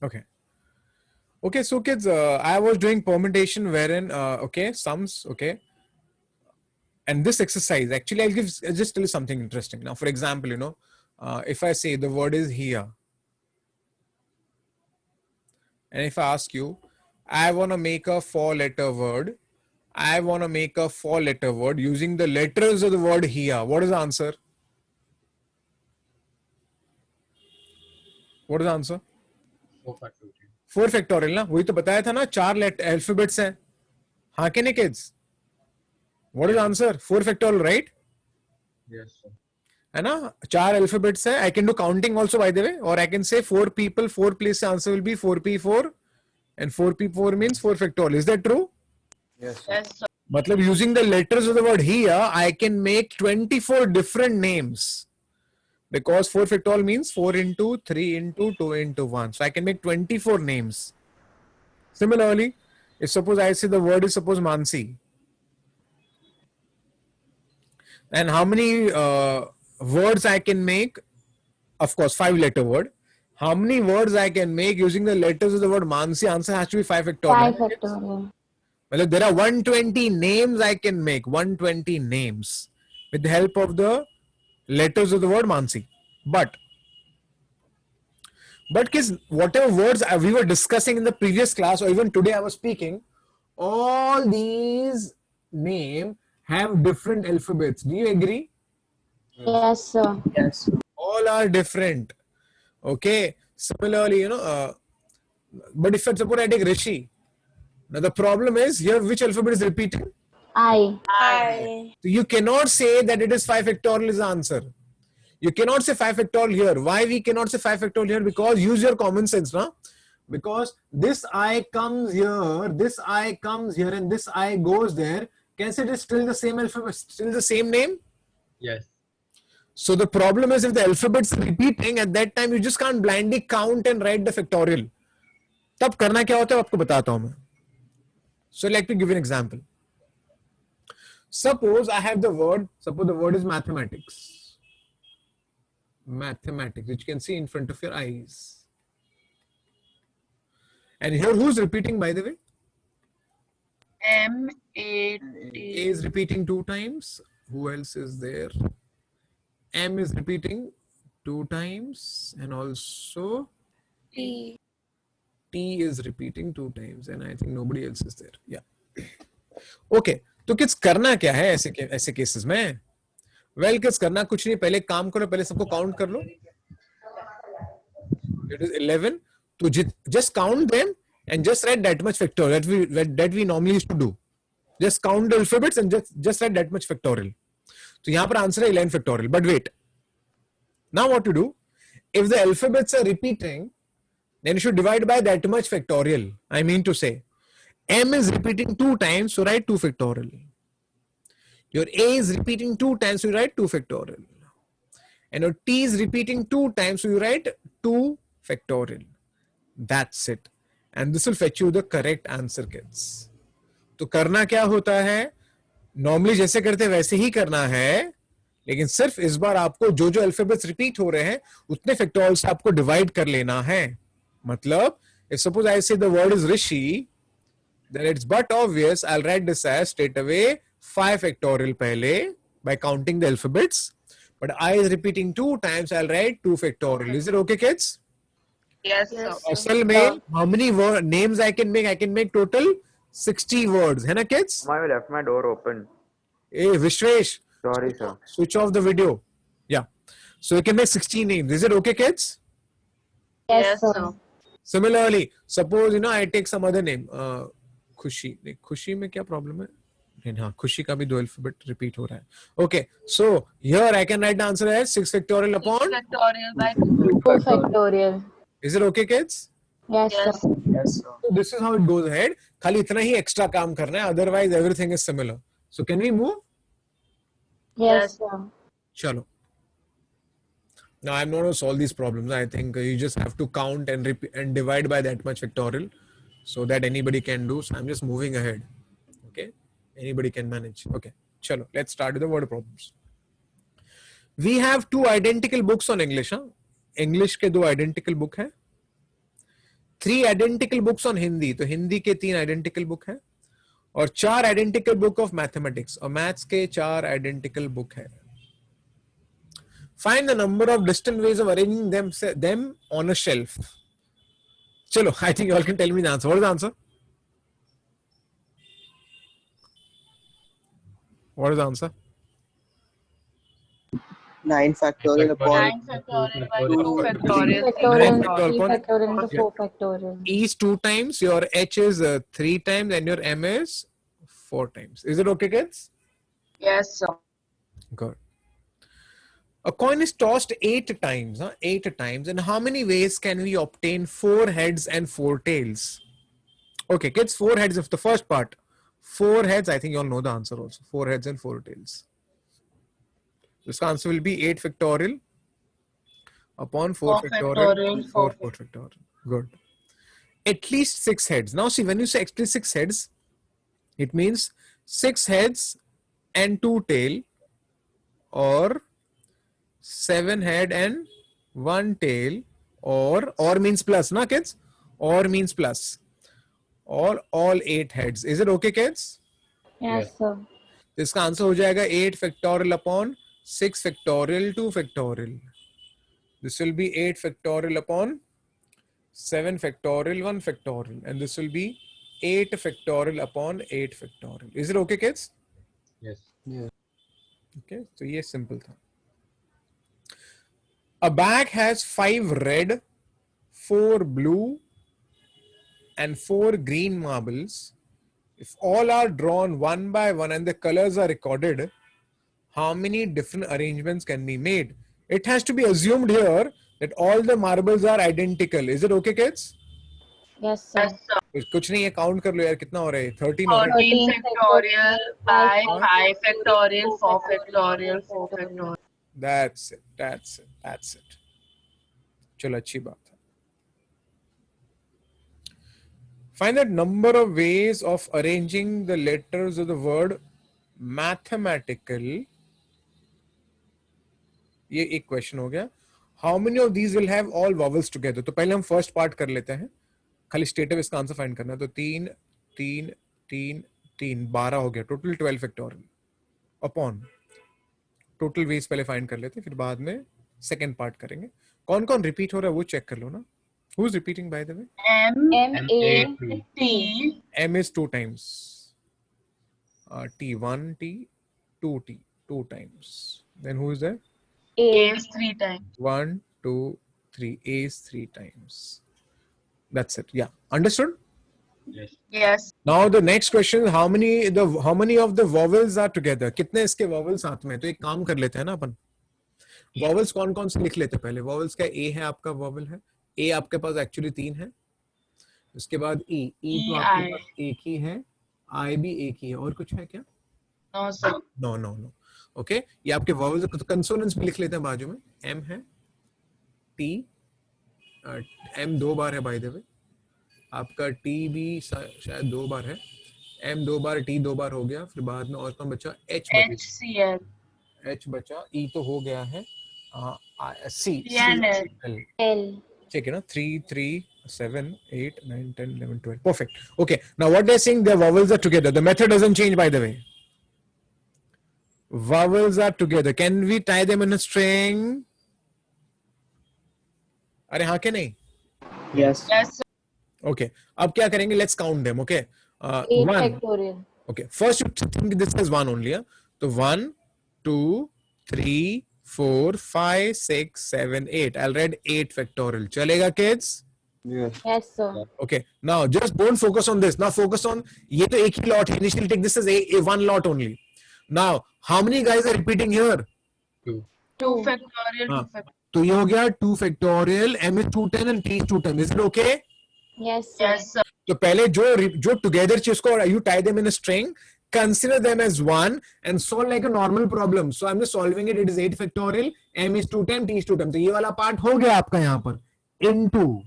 Okay. Okay, so kids, I was doing permutation wherein, okay, sums, okay. And this exercise, actually, I'll just tell you something interesting. Now, for example, if I say the word is here, and if I ask you, I want to make a 4-letter word, I want to make a 4-letter word using the letters of the word here. What is the answer? What is the answer? 4 factorial ना, वही तो बताया था ना, 4 alphabets हैं. हाँ कि नहीं kids? What is the answer? 4 factorial, right? Yes, sir. है ना, 4 alphabets है. I can do counting also, by the way, or I can say 4 people, 4 place answer will be 4p4, and 4p4 means 4 factorial. Is that true? Yes, sir. Yes, sir. Matlab, using the letters of the word here, I can make 24 different names. Because 4 factorial means 4 into 3 into 2 into 1. So I can make 24 names. Similarly, if suppose I say the word is suppose Mansi. And how many words I can make? Of course, 5-letter word. How many words I can make using the letters of the word Mansi? Answer has to be 5 factorial. 5 factorial. Well, there are 120 names I can make. 120 names with the help of the letters of the word Mansi. But kids, whatever words we were discussing in the previous class or even today I was speaking, all these names have different alphabets. Do you agree? Yes, sir. Yes. All are different. Okay. Similarly, but if suppose I take Rishi, now the problem is here which alphabet is repeating? I. So you cannot say that it is 5 factorial is the answer. You cannot say 5 factorial here. Why we cannot say 5 factorial here? Because use your common sense, na? Because this I comes here, this I comes here, and this I goes there. Can say it is still the same alphabet, still the same name? Yes. So the problem is if the alphabet's repeating, at that time you just can't blindly count and write the factorial. तब करना क्या होता है आपको बताता हूं मैं. So let me give you an example. Suppose I have the word, suppose the word is mathematics. Mathematics, which you can see in front of your eyes. And here who's repeating, by the way? M-A-T. A is repeating 2 times. Who else is there? M is repeating 2 times, and also T. T is repeating 2 times, and I think nobody else is there. Yeah. Okay. तो kids करना क्या है ऐसे cases में? Well kids करना कुछ नहीं, पहले काम करो, पहले सबको काउंट कर लो. It is 11. तो just count them and just write that much factorial that we normally used to do. Just count the alphabets and just write that much factorial. तो यहाँ पर आंसर है 11 factorial. But wait. Now what to do? If the alphabets are repeating, then you should divide by that much factorial. I mean to say, M is repeating 2 times, so write 2 factorial. Your A is repeating 2 times, so you write 2 factorial. And your T is repeating 2 times, so you write 2 factorial. That's it. And this will fetch you the correct answer, kids. तो करना क्या होता है? Normally जैसे करते हैं वैसे ही करना है, लेकिन सिर्फ इस बार आपको जो जो अल्फाबेट्स रिपीट हो रहे हैं उतने फैक्टोरियल से आपको डिवाइड कर लेना है. मतलब if suppose I say the word is Rishi, then it's but obvious I'll write this as straight away 5 factorial pehle by counting the alphabets. But I is repeating 2 times, I'll write 2 factorial. Is it okay, kids? Yes, sir. Asal mein how many names I can make? I can make total 60 words. Hai na, kids? I left my door open. Hey, Vishwesh. Sorry, sir. Switch off the video. Yeah. So you can make 16 names. Is it okay, kids? Yes, sir. Similarly, suppose I take some other name. Khushi. Khushi में क्या problem है? हाँ, खुशी का भी 2 alphabet repeat हो रहा है. Okay, so here I can write the answer as 6 factorial upon. Factorial by 2. 2 factorial. Is it okay, kids? Yes, Yes. sir. Yes, sir. So this is how it goes ahead. खाली इतना ही extra काम करना है. Otherwise, everything is similar. So can we move? Yes, sir. Chalo. Now I'm not going to solve these problems. I think you just have to count and divide by that much factorial, so that anybody can do. So I'm just moving ahead. Okay. Anybody can manage. Okay. Chalo. Let's start with the word problems. We have 2 identical books on English. English के 2 identical book है. 3 identical books on Hindi, तो हिंदी के 3 identical book है और 4 identical book of mathematics, और maths के 4 identical book है. Find the number of distant ways of arranging them on a shelf. Chalo, I think you all can tell me the answer. What is the answer? What is the answer? 9 factorial upon 9 factorial by 2 2 factorial. Factorial, 9 factorial 3 upon- factorial into Yeah. 4 factorial. E is 2 times, your H is 3 times, and your M is 4 times. Is it okay, kids? Yes, sir. Good. A coin is tossed 8 times. 8 times. And how many ways can we obtain 4 heads and 4 tails? Okay, kids, 4 heads of the first part. 4 heads, I think you all know the answer also. 4 heads and 4 tails. This answer will be 8 factorial upon 4 4 factorial. factorial, 4 4 factorial. Good. At least 6 heads. Now see, when you say at least 6 heads, it means 6 heads and 2 tail, or 7 head and 1 tail, or means plus, na kids? Or means plus. Or all 8 heads. Is it okay, kids? Yes, sir. तो इसका answer हो जाएगा 8 factorial upon 6 factorial 2 factorial. This will be 8 factorial upon 7 factorial 1 factorial, and this will be 8 factorial upon 8 factorial. Is it okay, kids? Yes. Okay, so ये simple था. A bag has 5 red, 4 blue, and 4 green marbles. If all are drawn one by one and the colors are recorded, how many different arrangements can be made? It has to be assumed here that all the marbles are identical. Is it okay, kids? Yes, sir. Yes, sir. कुछ नहीं है, count कर लो यार, कितना हो रहा है? 13 हो रहा है. 13 factorial by 5 factorial, 4 factorial, 4 factorial. That's it. चलो, अच्छी बात है. Find the number of ways of arranging the letters of the word mathematical. ये एक क्वेश्चन हो गया. How many of these will have all vowels together? तो पहले हम फर्स्ट पार्ट कर लेते हैं, खाली स्टेट ऑफ इसका आंसर फाइंड करना है. तो 3 3 3 3 12 हो गया, total 12 factorial upon total ways पहले फाइंड कर लेते हैं, फिर बाद में सेकंड पार्ट करेंगे. कौन कौन रिपीट हो रहा है वो चेक कर लो ना. Who is repeating bye the way? M-A. T. M is 2 times. T 1 T 2 T 2 times. Then who is there? A A. is 3 times. 1 2 3. A is 3 times. That's it. Yeah, understood. Yes. Yes. Now the next question is how many of the vowels are together? कितने इसके vowels साथ में? तो एक काम कर लेते हैं ना अपन. Vowels कौन कौन से लिख लेते हैं पहले. Vowels का A है, आपका vowel है. A आपके पास एक्चुअली 3 है. उसके बाद E तो आपके पास एक ही है. I भी एक ही है. और कुछ है क्या? No, sir. No. ओके, ये आपके vowels कंसोनेंट्स भी लिख लेते हैं बाजू में. M है, T, M 2 बार है बाय द वे. आपका T भी शायद 2 बार है. M 2 बार, T 2 बार हो गया. फिर बाद में और कौन बचा? H बचा. HCL. H बचा. E तो हो गया है. C and L. L. ठीक है ना. 3 3 7 8 9 10 11 12. Perfect. Okay, now what they're saying, the vowels are together. The method doesn't change by the way. Vowels are together. Can we tie them in a string? अरे हाँ के नहीं? Yes. Yes, sir. Okay. अब क्या करेंगे? Let's count them. Okay. 8 1. factorial. Okay. First you think this is 1 only. Yeah? So 1 2 3 4 5 6 7 8. I'll write 8 factorial. चलेगा kids? Yes. Yes, sir. Okay. Now just don't focus on this. Now focus on ये तो एक ही lot है. Initially take this as a one lot only. Now how many guys are repeating here? 2. 2 factorial, 2 हाँ. factorial. तो ये हो गया 2 factorial. M is 2 10 and T is 2 10. Is it okay? Yes, sir. Yes, sir. तो पहले जो together चीज को you tie them in a string, consider them as one and solve like a normal problem. So I'm just solving it. It is 8 factorial. M is 2 10, T is 2 10. तो ये वाला part हो गया आपका यहाँ पर into.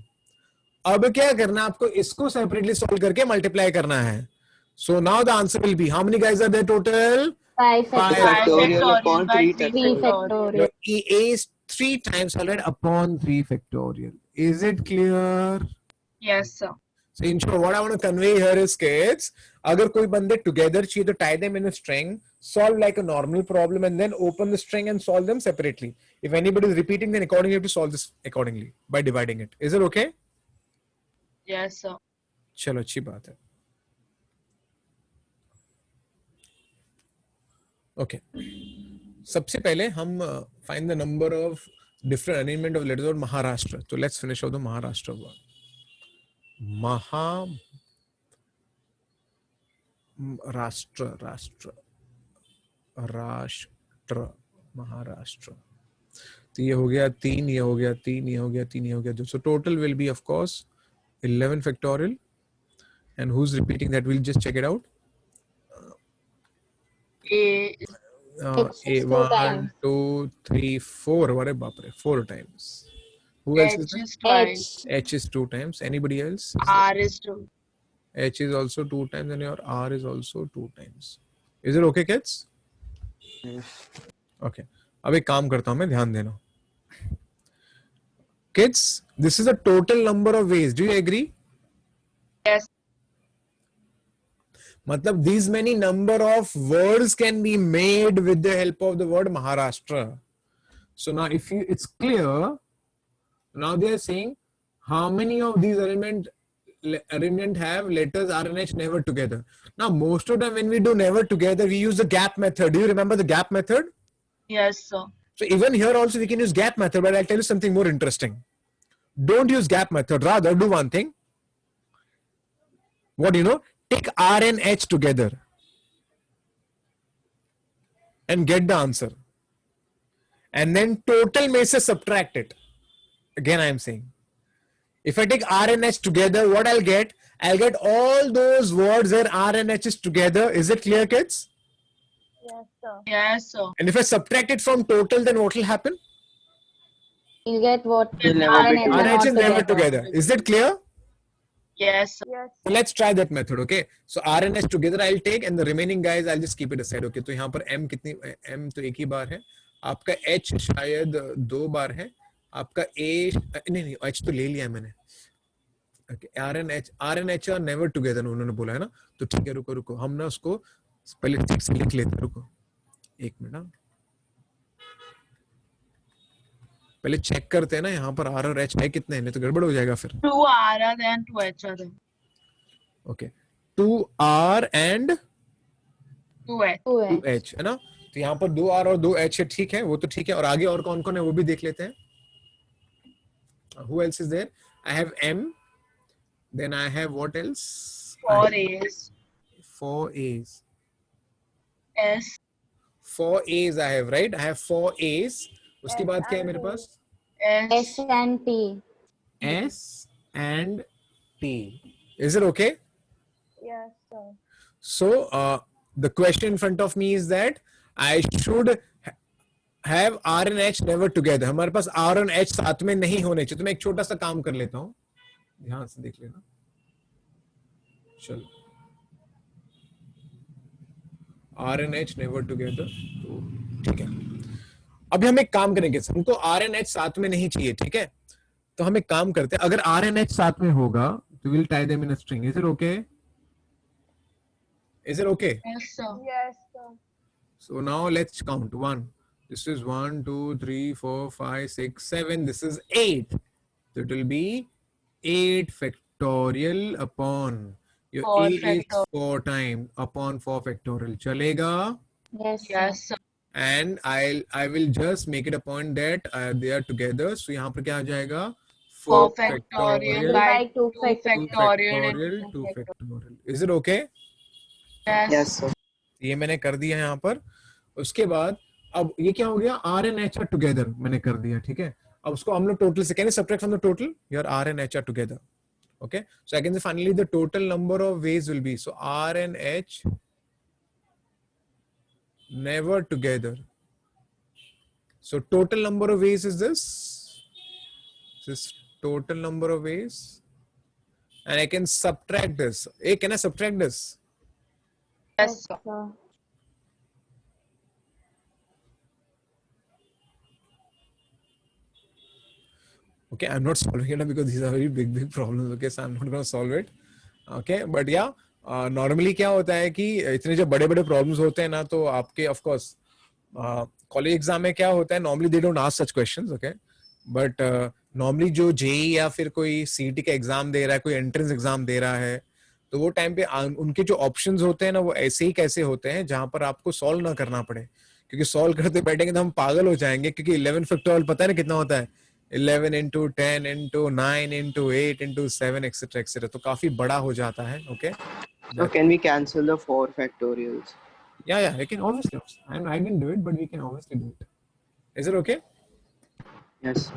अब क्या करना है आपको? इसको separately solve करके multiply करना है. So now the answer will be how many guys are there total? 5 Five. factorial. Factorial upon by 3 3 3 factorial. Your factorial. E is 3 times already upon 3 factorial. Is it clear? Yes, sir. So in short, what I want to convey here is, kids, अगर कोई बंदे together चाहिए तो tie them in a string, solve like a normal problem, and then open the string and solve them separately. If anybody is repeating, then accordingly you have to solve this accordingly by dividing it. Is it okay? Yes, sir. चलो अच्छी बात है. Okay. सबसे पहले हम find the number of different arrangement of letters of Maharashtra. So let's finish off the Maharashtra one. राष्ट्र महाराष्ट्र. तो ये हो गया 3, ये हो गया 3, ये हो गया 3, ये हो गया 2. So total will be of course 11 factorial. And who's repeating that? We'll just check it out. A. It's A, 2 1, times. 2, 3, 4. What बाप रे, 4 times. Who else is H there? is twice. H. H is 2 times. Anybody else? R is 2. H is also 2 times, and your R is also 2 times. Is it okay, kids? Yes. Okay. अब एक काम करता हूं मैं, ध्यान देना. Kids, this is the total number of ways. Do you agree? Yes. मतलब these many number of words can be made with the help of the word Maharashtra. So now if you, it's clear. Now they are saying how many of these arrangement have letters R and H never together. Now most of them when we do never together, we use the gap method. Do you remember the gap method? Yes, sir. So even here also we can use gap method, but I'll tell you something more interesting. Don't use gap method. Rather do one thing. What do you know? Take R and H together and get the answer. And then total में से subtract it. Again I am saying. If I take R and H together, what I'll get? I'll get all those words where R and H is together. Is it clear, kids? Yes, sir. Yes, sir. And if I subtract it from total, then what will happen? You'll get what Will never R and be H R are and H not is never together. together. Is that clear? Yes, sir. Yes. So let's try that method, okay? So R and H together I'll take, and the remaining guys I'll just keep it aside, okay? तो यहाँ पर M कितनी, M तो एक ही बार है, आपका H शायद 2 बार है, आपका A नहीं H तो ले लिया मैंने, okay? R and H are never together उन्होंने बोला है ना, तो ठीक है, रुको हम ना उसको पहले ठीक से लिख लेते हैं, रुको एक मिनट, पहले चेक करते हैं ना यहाँ पर R और H है कितने, नहीं तो गड़बड़ हो जाएगा फिर. 2 R are there and 2 H are there. Okay, 2 R and 2 H. 2 H है ना, तो यहाँ पर 2 R और 2 H है, ठीक है, वो तो ठीक है. और आगे और कौन कौन है वो भी देख लेते हैं. Who else is there? I have M, then I have what else? 4 A's. 4 A's. S. 4 A's I have, right? I have 4 A's. उसके बाद क्या है मेरे पास? S and T. S and T. Is it okay? Yes, sir. So the question in front of me is that I should have R and H never together. हमारे पास R and H साथ में नहीं होने चाहिए. तो मैं एक छोटा सा काम कर लेता हूँ, ध्यान से देख लेना. चलो, R and H never together. तो ठीक है. अभी हम एक काम करेंगे, हमको R and H साथ में नहीं चाहिए, ठीक है? तो हम एक काम करते हैं, अगर R and H साथ में होगा तो we'll tie them in a string. Is it okay? Is it okay? Yes, sir. Yes, sir. So now let's count. 1. This is 1, 2, 3, 4, 5, 6, 7. This is 8. So it will be 8 factorial upon your 4 A is factorial. 4 times upon 4 factorial. Chalega? Yes, sir. Yes, sir. And I will just make it a point that they are together. So यहाँ पर क्या आ जाएगा? 4 factorial by 2 factorial. 2 factorial. Is it okay? Yes. Yes, sir. ये मैंने कर दिया यहाँ पर. उसके बाद अब ये क्या हो गया? R and H are together मैंने कर दिया, ठीक है? अब उसको हम लोग टोटल से, can you subtract from the total? Your R and H are together. Okay, so I can say finally the total number of ways will be, so R and H never together. So total number of ways is this total number of ways, and I can subtract this. Hey, can I subtract this? Yes, sir. sir. Okay, I'm not solving it because these are very big problems. Okay, so I'm not going to solve it. Okay, but yeah, normally क्या होता है कि इतने जब बड़े बड़े problems होते हैं ना, तो आपके of course कॉलेज एग्जाम में क्या होता है, normally they don't ask such questions. Okay, but normally जो जेई या फिर कोई सीईटी का एग्जाम दे रहा है, कोई एंट्रेंस एग्जाम दे रहा है, तो वो टाइम पे उनके जो ऑप्शंस होते हैं ना, वो ऐसे ही कैसे होते हैं जहां पर आपको सॉल्व ना करना पड़े, क्योंकि सॉल्व करते बैठेंगे तो हम पागल हो जाएंगे, क्योंकि 11 फैक्टोरियल पता है ना कितना होता है, 11 into 10 into 9 into 8 into 7 etc etc, तो काफी बड़ा हो जाता है. Okay, So can we cancel the 4 factorials? yeah, I can obviously, I didn't do it, but we can obviously do it. Is it okay? Yes.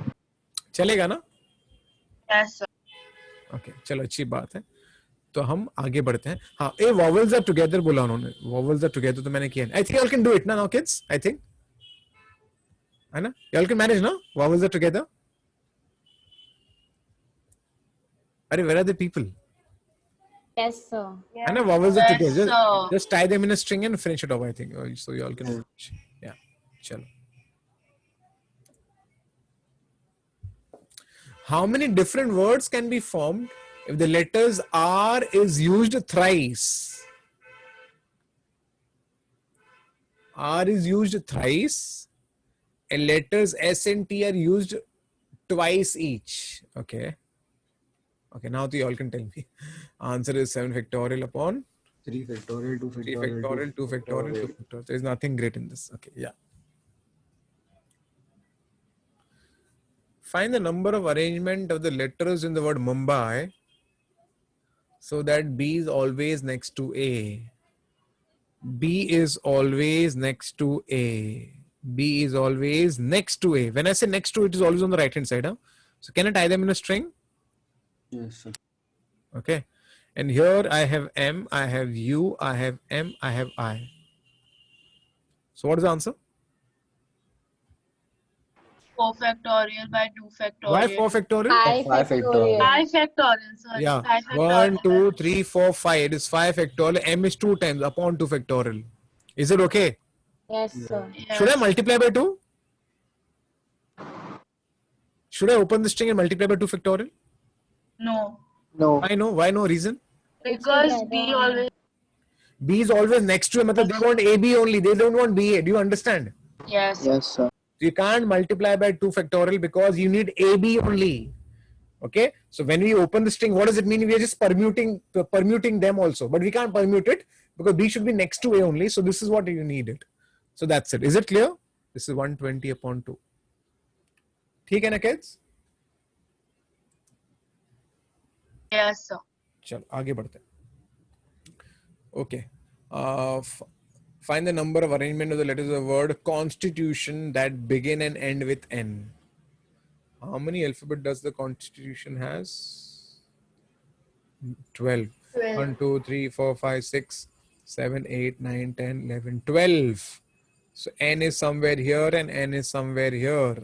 चलेगा ना? Yes, sir. Okay, चलो अच्छी बात है. तो हम आगे बढ़ते हैं. हाँ, ए वॉवल्स आर टुगेदर बोला उन्होंने, वॉवल्स आर टुगेदर तो मैंने किया. I think you can do it ना नाउ किड्स, आई थिंक, है ना? यू कैन मैनेज ना, वॉवल्स आर टुगेदर. अरे where are the people? Yes, sir. है ना, vowels are Yes, together. sir. Just tie them in a string and finish it off, I think. So you all can. Yeah, chalo. How many different words can be formed if the letters R is used thrice? R is used thrice, and letters S and T are used twice each. Okay. Okay, now you all can tell me. Answer is 7 factorial upon 3 factorial, 2 3 factorial, factorial, 2 factorial, 2 factorial. There is nothing great in this. Okay, yeah. Find the number of arrangement of the letters in the word Mumbai so that B is always next to A. B is always next to A. B is always next to A. When I say next to, it is always on the right hand side. Huh? So can I tie them in a string? Yes, sir. Okay, and here I have M, I have U, I have M, I have I. So what is the answer? 4 factorial by 2 factorial. Why 4 factorial? 5 Five factorial. 5 factorial, sorry. Yeah, 5 1, factorial. 2, 3, 4, 5. It is 5 factorial. M is 2 times upon 2 factorial. Is it okay? Yes, sir. Yes. Should I multiply by 2? Should I open the string and multiply by 2 factorial? No. No. Why no? Why no reason? Because B together. always. B is always next to A. Matlab they want AB only. They don't want BA. Do you understand? Yes. Yes, sir. You can't multiply by 2 factorial because you need AB only. Okay. So when we open the string, what does it mean? We are just permuting them also, but we can't permute it because B should be next to A only. So this is what you need it. So that's it. Is it clear? This is 120 upon 2. ठीक है ना kids? Yes, sir. चलो आगे बढ़ते हैं. Okay. Find the number of arrangement of the letters of the word constitution that begin and end with N. How many alphabet does the constitution has? 12. 1, 2, 3, 4, 5, 6, 7, 8, 9, 10, 11, 12. So N is somewhere here and N is somewhere here.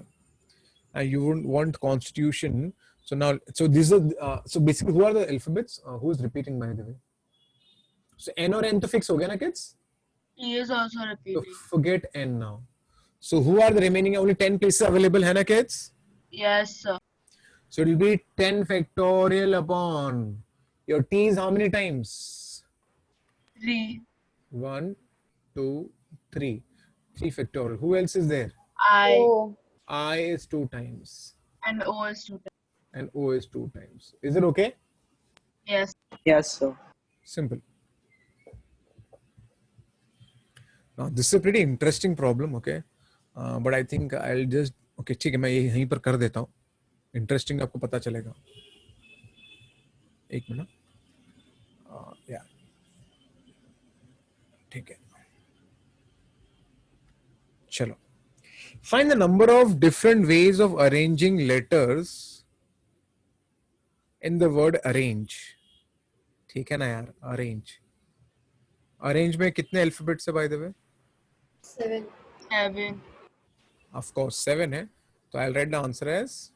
And you wouldn't want constitution. So now, so these are, so basically who are the alphabets? Who is repeating by the way? So N or N to fix ho gaya na kids? He is also So repeating. forget N now. So who are the remaining? Only 10 places available, hai na kids? Yes, sir. So it will be 10 factorial upon your T is how many times? 3. 1, 2, 3. 3 factorial. Who else is there? I Oh, I is 2 times and O is 2. and O is 2 times. Is it okay? Yes. Yes, sir. Simple. Now this is a pretty interesting problem, okay? But I think I'll just okay, ठीक है, मैं यहीं पर कर देता हूँ. Interesting आपको पता चलेगा. एक मिनट. Yeah. ठीक है. चलो. Find the number of different ways of arranging letters in the word arrange. ठीक है ना यार, arrange. Arrange में कितने alphabets है by the way? 7. Of course 7 है. तो I'll write the answer as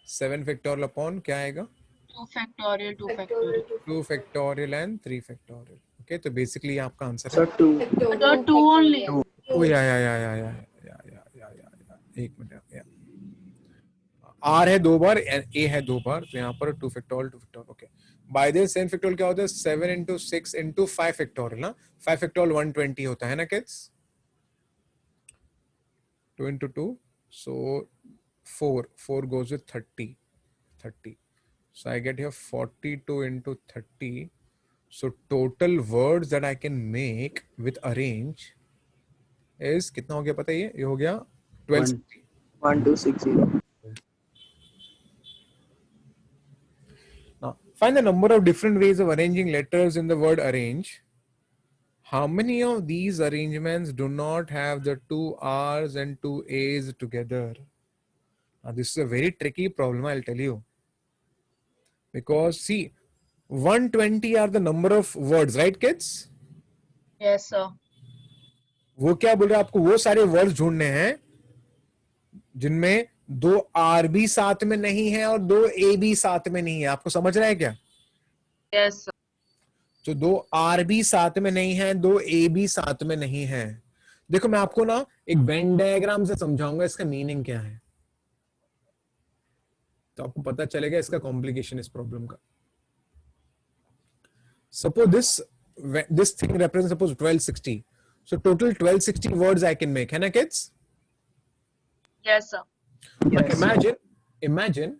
7 factorial upon क्या आएगा? 2 factorial, 2 factorial. 2 factorial and 3 factorial. Okay, तो basically आपका आंसर Sir, है. 2. So 2 only. Oh, yeah. एक मिनट. Yeah. R है 2 बार, A है 2 बार, तो यहाँ पर 2 factorial 2 factorial. Okay, by this 7 factorial क्या होता है? 7 into 6 into 5 फैक्टोरियल ना. 5 फैक्टोरियल 120 होता है ना kids. 2 into 2, so 4 goes with 30. So I get here 42 into 30. So total words that I can make with arrange is कितना हो गया पता है? ये हो गया 1260. 1260. Now find the number of different ways of arranging letters in the word arrange. How many of these arrangements do not have the 2 R's and 2 A's together? Now this is a very tricky problem, I'll tell you. Because see, 120 are the number of words, right kids? Yes, sir. वो क्या बोल रहे हैं आपको? वो सारे words ढूंढने हैं जिनमें 2 R भी साथ में नहीं है और 2 A भी साथ में नहीं है. आपको समझ रहा है क्या? Yes, sir. तो 2 R भी साथ में नहीं है, 2 A भी साथ में नहीं है. देखो मैं आपको ना एक वेन डायग्राम से समझाऊंगा इसका मीनिंग क्या है, तो आपको पता चलेगा इसका कॉम्प्लिकेशन इस प्रॉब्लम का. Suppose this thing represents suppose 1260. So total 1260 words I can make, है ना kids? Yes, sir. But imagine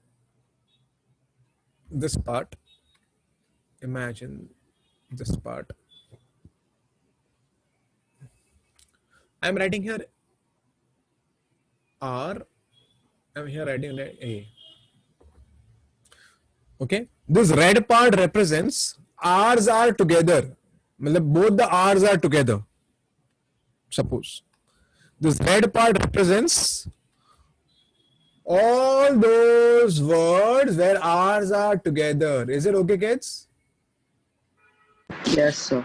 this part. Imagine this part. I'm writing here R. I'm here writing A. Okay. This red part represents R's are together. मतलब both the R's are together. Suppose this red part represents all those words where R's are together. Is it okay, kids? Yes, sir.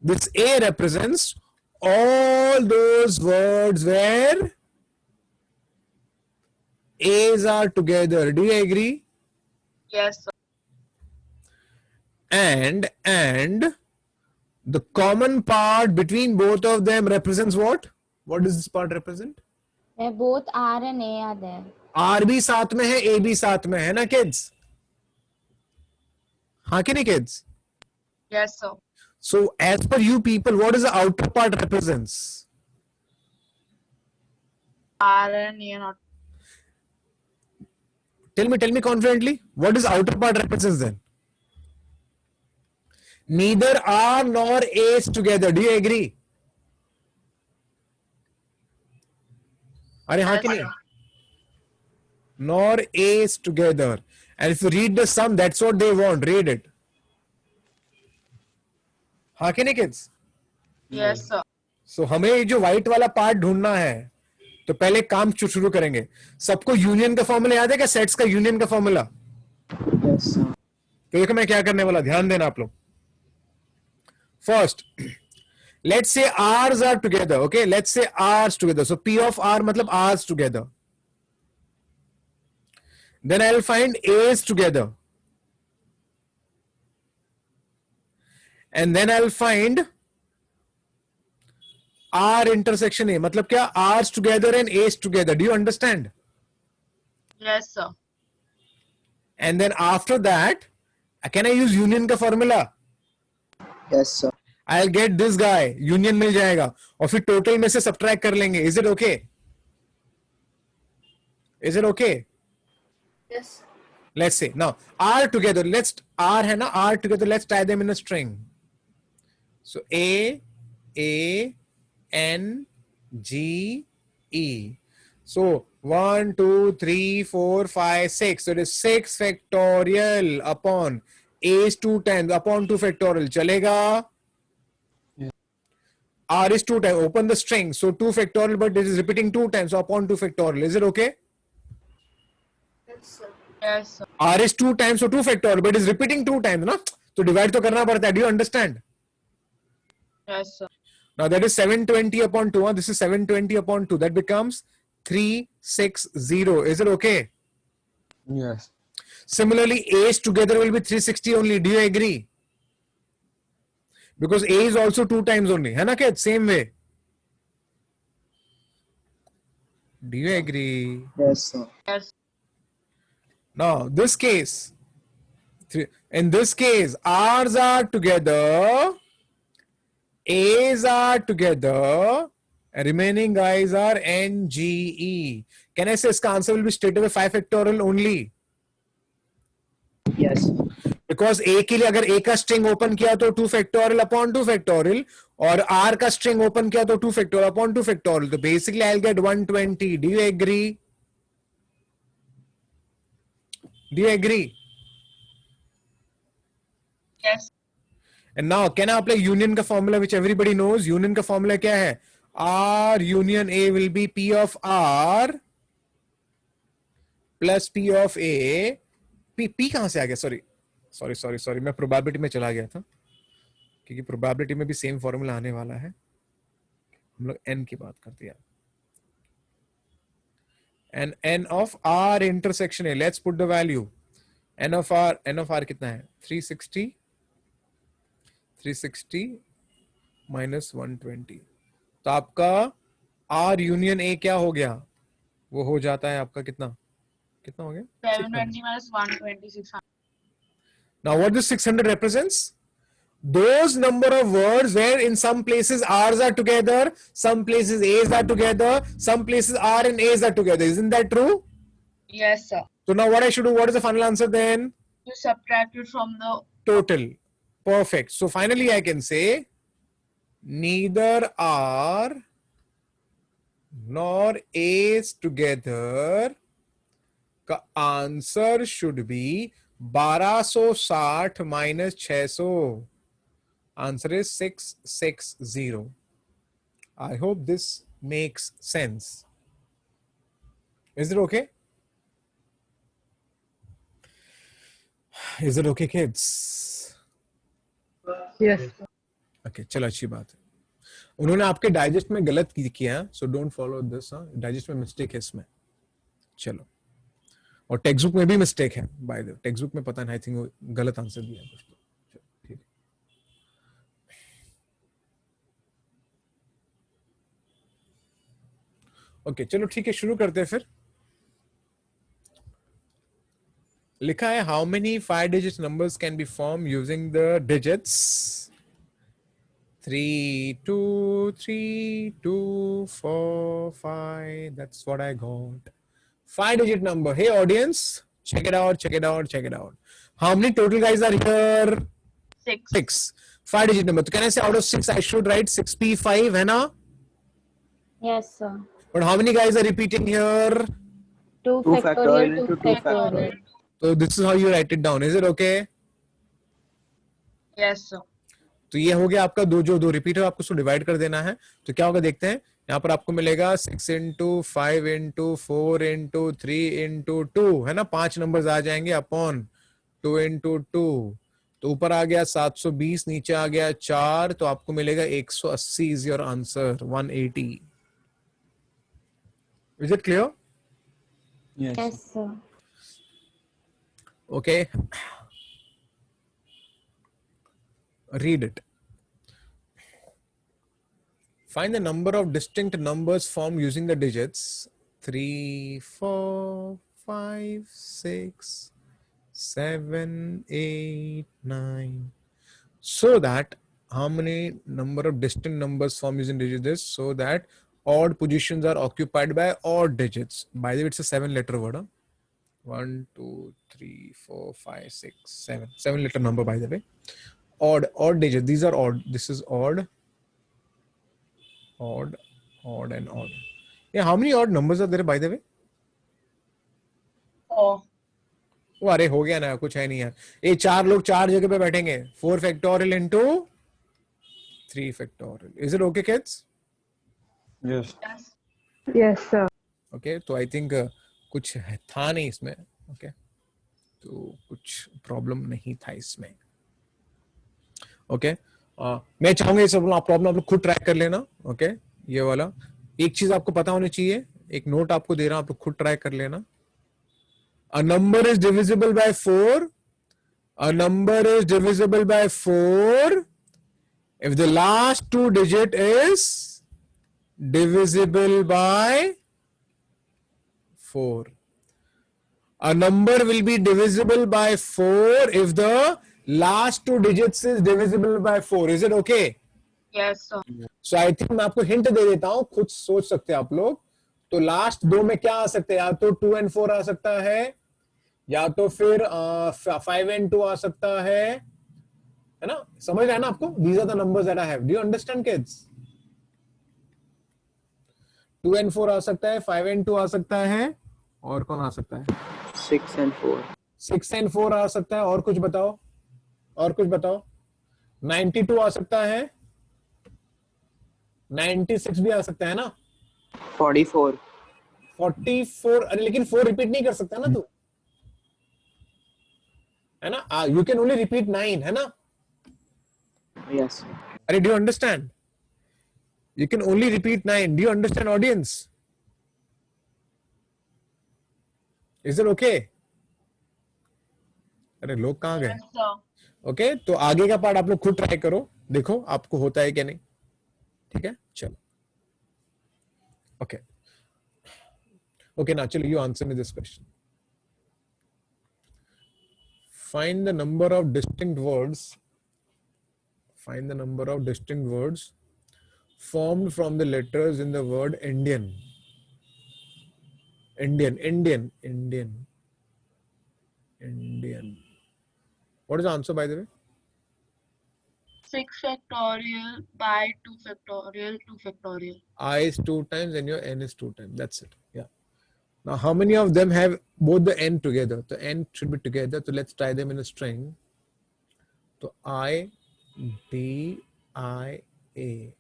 This A represents all those words where A's are together. Do you agree? Yes, sir. And the common part between both of them represents what? What does this part represent? Both R and A are there. R भी साथ में है, A भी साथ में है ना kids? हाँ कि नहीं kids? Yes, sir. So as per you people, what is the outer part represents? R and A not. Tell me confidently. What does outer part represents then? Neither R nor A is together. Do you agree? अरे हाँ कि नहीं? Nor A is together. And if you read the sum, that's what they want. Read it. हाँ कि नहीं kids? Yes, sir. So हमें ये जो व्हाइट वाला पार्ट ढूंढना है, तो पहले काम शुरू करेंगे. सबको यूनियन का फॉर्मूला याद है क्या? सेट्स का यूनियन का फॉर्मूला. Yes, sir. तो देखो मैं क्या करने वाला, ध्यान देना आप लोग. First, let's say R's are together. Okay, let's say R's together. So P of R मतलब R's together. Then I'll find A's together. And then I'll find R intersection A. मतलब क्या? R's together and A's together. Do you understand? Yes, sir. And then after that, can I use union का formula? Yes, sir. I'll get this guy. Union मिल जाएगा और फिर total में से subtract कर लेंगे. Is it okay? Is it okay? Yes. Let's say now R together. R है ना, R together. Let's tie them in a string. So A N G E. So 1 2 3 4 5 6. So it is 6 factorial upon A is 2 times upon 2 factorial. चलेगा? R is 2 times. Open the string. So 2 factorial, but it is repeating 2 times. So upon 2 factorial. Is it okay? Yes, sir. R is 2 times, so 2 factorial, but it is repeating 2 times, ना? तो divide तो करना पड़ता है. Do you understand? Yes, sir. Now that is 720 upon 2. This is 720 upon 2. That becomes 360. Is it okay? Yes. Similarly, A's together will be 360 only. Do you agree? Because A is also 2 times only. है ना क्या? Same way. Do you agree? Yes, sir. Yes. Now, this case, in this case, R's are together, A's are together, remaining guys are NGE. Can I say इसका answer will be straight away 5 factorial only? Yes. Because A के लिए अगर A का string open किया तो 2 factorial upon 2 factorial और R का string open किया तो 2 factorial upon 2 factorial. So basically I'll get 120. Do you agree? Do you agree? Yes. And now can I apply union का formula which everybody knows? Union का formula क्या है? R union A will be P of R plus P of A. P कहां से आ गया? Sorry. मैं probability में चला गया था क्योंकि probability में भी same formula आने वाला है. हम लोग n की बात करते हैं. And n of R intersection A. Let's put the value. N of R कितना है? 360 minus 120. तो आपका R union A क्या हो गया? वो हो जाता है आपका कितना हो गया? 720 minus 120, 600. Now what this 600 represents? Those number of words where in some places R's are together, some places A's are together, some places R and A's are together. Isn't that true? Yes, sir. So now what I should do? What is the final answer then? You subtract it from the Total. Perfect. So finally I can say neither R nor A's together का answer should be 1260 minus 600. Answer is 660. I hope this makes sense. Is it okay? Is it okay, kids? yes. Okay, चलो अच्छी बात है. उन्होंने आपके digest में गलत किया, so don't follow this. Digest में मिस्टेक है इसमें. चलो. और टेक्स्ट बुक में भी मिस्टेक है. बाय द टेक्स्ट बुक में पता नहीं, आई थिंक वो गलत आंसर दिया है कुछ तो. ठीक है. ओके चलो ठीक है, शुरू करते हैं फिर. लिखा है how many 5 digit numbers can be form using the digits 3 2 3 2 4 5. That's what I got. 5 digit number. Hey audience, check it out. How many total guys are here? 6. 5 digit number. So can I say out of 6 I should write 6p5 है ना? Yes, sir. But how many guys are repeating here? 2 2 factorial, factorial 2 into 2 factorial. So this is how you write it down. Is it okay? Yes, sir. तो ये हो गया आपका दो repeat है, आपको उसको डिवाइड कर देना है. तो क्या होगा देखते हैं. यहाँ पर आपको मिलेगा 6 into 5 into 4 into 3 into 2 है ना. 5 नंबर्स आ जाएंगे अपॉन 2 into 2. तो ऊपर आ गया 720, नीचे आ गया 4, तो आपको मिलेगा 180 is your answer. 180. Is it clear? Yes, sir. Okay. Read it. Find the number of distinct numbers formed using the digits 3, 4, 5, 6, 7, 8, 9. So that how many number of distinct numbers formed using digits this, so that odd positions are occupied by odd digits. By the way, it's a 7-letter word. 1, 2, 3, 4, 5, 6, 7. 7-letter number, by the way. Odd digits. These are odd. This is odd. Odd and odd. Yeah, how many odd numbers are there, by the way? Oh. वो अरे हो गया ना, कुछ है नहीं यार. ये 4 लोग 4 जगह पे बैठेंगे. 4 factorial into 3 factorial. Is it okay, kids? Yes. Yes. Yes, sir. Okay, तो I think कुछ था नहीं इसमें. Okay, तो कुछ प्रॉब्लम नहीं था इसमें. Okay, मैं चाहूंगा ये सब आप प्रॉब्लम आप लोग खुद ट्राई कर लेना. Okay, ये वाला एक चीज आपको पता होनी चाहिए. एक नोट आपको दे रहा हूं, आप लोग खुद ट्राई कर लेना. A number is divisible by 4. A number is divisible by 4 if the last 2 digit is divisible by 4. A number will be divisible by 4 if the last two digits is divisible by 4. Is it okay? Yes, sir. So I think मैं आपको hint दे देता हूं, खुद सोच सकते हैं आप लोग. तो लास्ट दो में क्या आ सकते हैं? या तो 2 and 4 आ सकता है, या तो फिर 5 and 2 आ सकता है ना? समझ रहे हैं ना आपको? These are the numbers that I have. Do you understand, kids? 2 and 4 आ सकता है, 5 and 2 आ सकता है, और कौन आ सकता है? 6 and 4. 6 and 4 आ सकता है, और कुछ बताओ, और कुछ बताओ. 92 आ सकता है, 96 भी आ सकता है ना? 44. 44. अरे लेकिन 4 रिपीट नहीं कर सकता ना तू, है ना? यू कैन ओनली रिपीट 9, है ना? Yes. अरे do you understand? You can only repeat 9. Do you understand audience? Is it okay? अरे लोग कहाँ गए? Yes, sir. ओके, तो आगे का पार्ट आप लोग खुद ट्राई करो, देखो आपको होता है क्या नहीं. ठीक है, चलो. ओके ओके, now चलो you answer me this question. Find the number of distinct words. Find the number of distinct words formed from the letters in the word Indian. Indian. What is the answer, by the way? 6 factorial by 2 factorial, 2 factorial. I is 2 times and your n is 2 times. That's it. Yeah. Now, how many of them have both the n together? The n should be together. So let's try them in a string. So I, D, I, A.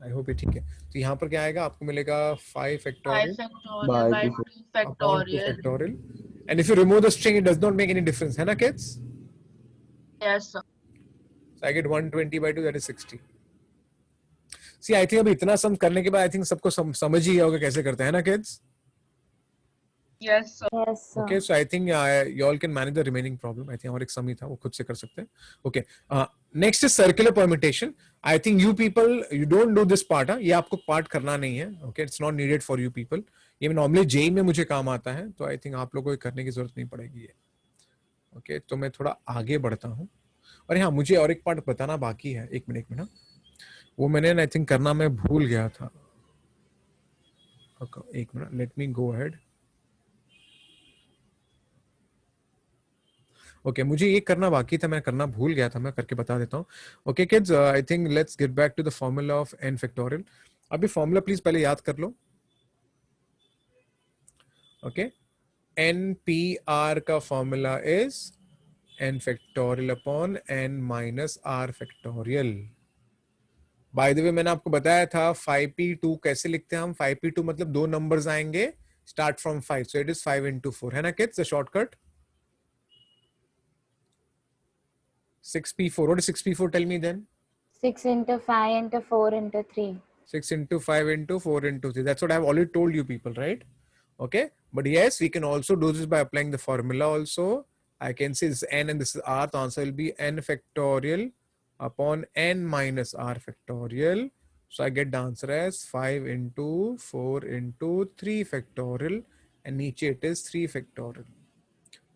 I hope ये ठीक है. तो यहाँ पर क्या आएगा? आपको मिलेगा 5 factorial 5 factorial by 2 upon 2 factorial. factorial. And if you remove the string, it does not make any difference. है ना kids? Yes, sir. So I get 120 by 2, that is 60. See, I think अभी इतना सम करने के बाद I think सबको समझ ही गया होगा कैसे करते हैं ना kids? Yes, sir. Yes, sir. Okay, so I think you all can manage the remaining problem. I think और एक सम ही था, वो खुद से कर सकते हैं. Okay, next is circular permutation. I think you people, you don't do this part. ये आपको part करना नहीं है. Okay, it's not needed for you people. ये normally JEE में मुझे काम आता है, तो I think आप लोगों को करने की जरूरत नहीं पड़ेगी ये. Okay, तो मैं थोड़ा आगे बढ़ता हूँ. और हाँ, मुझे और एक पार्ट बताना बाकी है. एक मिनट वो मैंने आई थिंक करना मैं भूल गया था. एक minute, let me go ahead. Okay, मुझे ये करना बाकी था, मैं करना भूल गया था, मैं करके बता देता हूँ. Okay kids, I think let's get back to the formula of n factorial. अभी फॉर्मूला प्लीज पहले याद कर लो. ओके, npr का formula is n factorial upon n minus r factorial. By the way मैंने आपको बताया था 5p2 कैसे लिखते हैं हम. 5p2 मतलब दो नंबर्स आएंगे start from 5, so it is 5 into 4, है ना kids? The shortcut 6p4. What is 6p4? Tell me then. 6 into 5 into 4 into 3. 6 into 5 into 4 into 3. That's what I've already told you people, right? Okay. But yes, we can also do this by applying the formula also. I can say this is n and this is r. The answer will be n factorial upon n minus r factorial. So I get the answer as 5 into 4 into 3 factorial. And niche it is 3 factorial.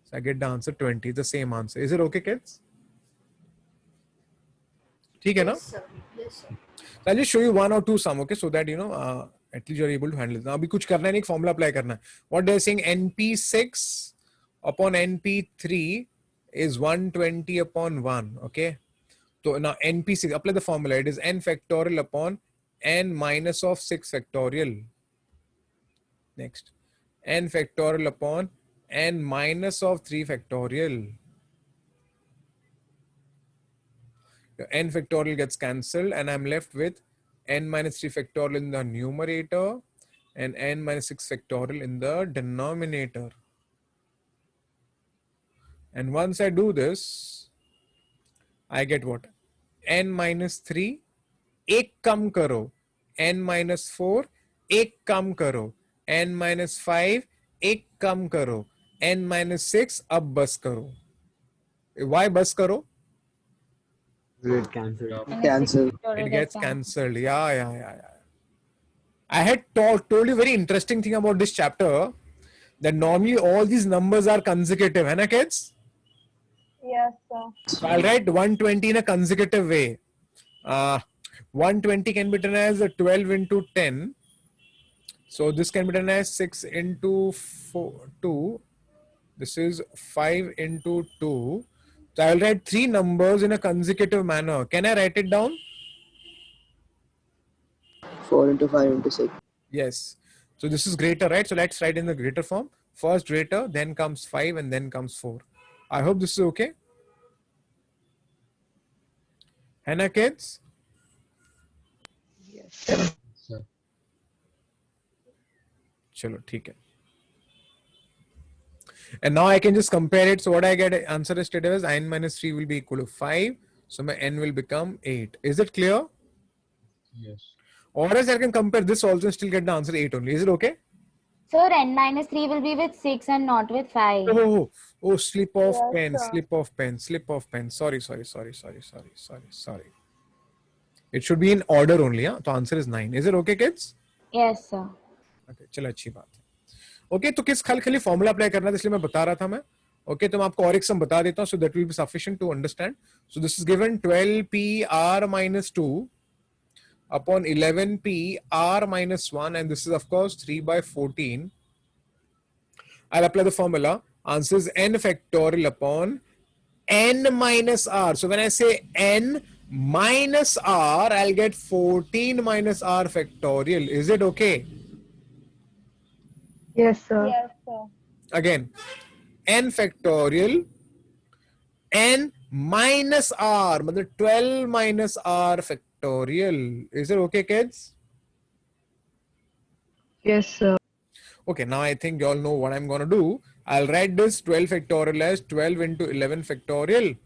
So I get the answer 20. The same answer. Is it okay, kids? ठीक है ना? So I'll just show you one or two sum, okay, so that you know at least you're able to handle it. Now अभी कुछ करना है नहीं, formula apply करना है. What they're saying, np6 upon np3 is 120 upon 1, okay. So now np6, apply the formula. It is n factorial upon n minus of 6 factorial. Next, n factorial upon n minus of 3 factorial. N factorial gets cancelled and I'm left with n minus 3 factorial in the numerator and n minus 6 factorial in the denominator. And once I do this, I get what? n minus 3, एक कम करो, n minus 4, एक कम करो, n minus 5, एक कम करो, n minus 6, अब बस करो. Why बस करो? It cancelled. And Cancel. 6 factorial It gets cancelled. Yeah. I had told you very interesting thing about this chapter. that normally all these numbers are consecutive, है ना kids? Yes, sir. So I'll write 120 in a consecutive way. 120 can be written as 12 into 10. So this can be written as 6 into 2. This is 5 into 2. So I'll write 3 numbers in a consecutive manner. Can I write it down? 4 into 5 into 6. Yes. So this is greater, right? So let's write in the greater form. First greater, then comes 5, and then comes 4. I hope this is okay. Hannah, kids? Sir. Chalo, theek hai. And now I can just compare it. So what I get answer is straight away is n minus 3 will be equal to 5. So my n will become 8. Is it clear? Yes. Or else I can compare this also and still get the answer 8 only. Is it okay? Sir, n minus 3 will be with 6 and not with 5. Oh, slip of Yes, pen, sir. slip of pen, slip of pen. Sorry. It should be in order only. Yeah? So answer is 9. Is it okay, kids? Yes, sir. Okay, चलो अच्छी बात है. Okay तो किस खाली formula apply करना था इसलिए मैं बता रहा था मैं. ओके तो मैं आपको और एक सम बता देता हूं, so that will be sufficient to understand. So this is given 12p r minus 2 upon 11p r minus 1, and this is of course 3 by 14. I'll apply the formula. Answer is n factorial upon n minus r. So when I say n minus r, I'll get 14 minus r factorial. Is it okay? Yes, sir. Yes, sir. Again, n factorial n minus r, मतलब 12 minus r factorial. Is it okay, kids? Yes, sir. Okay, now I think you all know what I'm going to do. I'll write this 12 factorial as 12 into 11 factorial.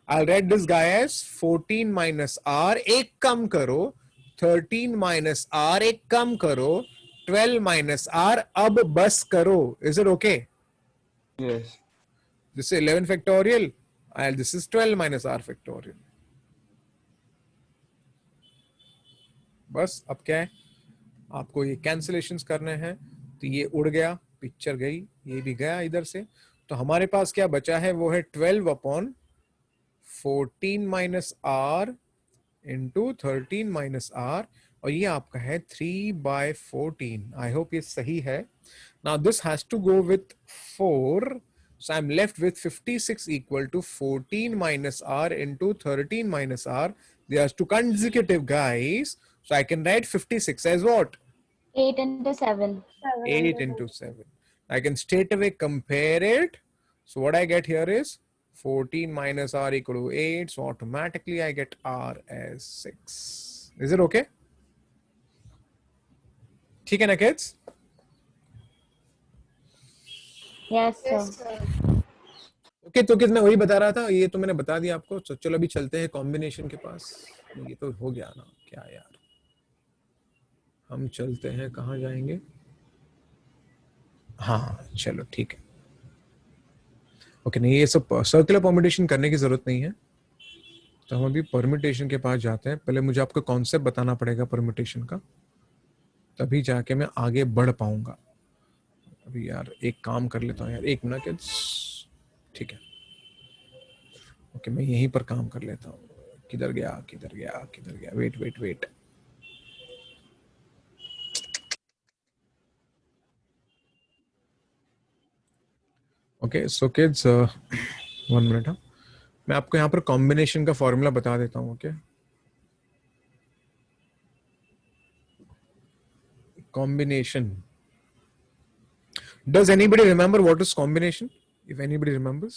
I'll write this guy as 14 minus r. एक कम करो. 13 minus r. एक कम करो. 12 minus r. अब बस करो. Is it okay? Yes. This is 11 factorial. And this is 12 minus r factorial. बस अब क्या है, आपको ये कैंसिलेशंस करने हैं. तो ये उड़ गया, पिक्चर गई, ये भी गया इधर से. तो हमारे पास क्या बचा है वो है 12 upon 14 minus r into 13 minus r, और ये आपका है 3 by 14. आई होप ये सही है. Now this has to go with 4. So I'm left with 56 equal to 14 minus r into 13 minus r. They are two consecutive guys. So I can write 56 as what? 8 into 7. 8 into 7. I can straight away compare it. So what I get here is 14 minus r equal to 8. So automatically I get r as 6. Is it okay? ठीक है ना kids? Yes, sir. Yes, sir. Okay तो कितना वही बता रहा था, ये तो मैंने बता दिया आपको. तो चलो अभी चलते हैं कॉम्बिनेशन के पास. ये तो हो गया ना, क्या यार. हम चलते हैं, कहाँ जाएंगे. हाँ चलो ठीक है. ओके नहीं, ये सब सर्कुलर परम्यूटेशन करने की जरूरत नहीं है. तो हम अभी परम्यूटेशन के पास जाते हैं. पहले मुझे आपको कॉन्सेप्ट बताना पड़ेगा परम्यूटेशन का, तभी जाके मैं आगे बढ़ पाऊंगा. अभी यार एक काम कर लेता हूँ यार, 1 मिनट. ठीक है ओके, मैं यहीं पर काम कर लेता हूँ. किधर गया. Wait. Okay so kids 1 minute. मैं आपको यहाँ पर कॉम्बिनेशन का फॉर्मूला बता देता हूँ. Okay combination. Does anybody remember what is combination? If anybody remembers,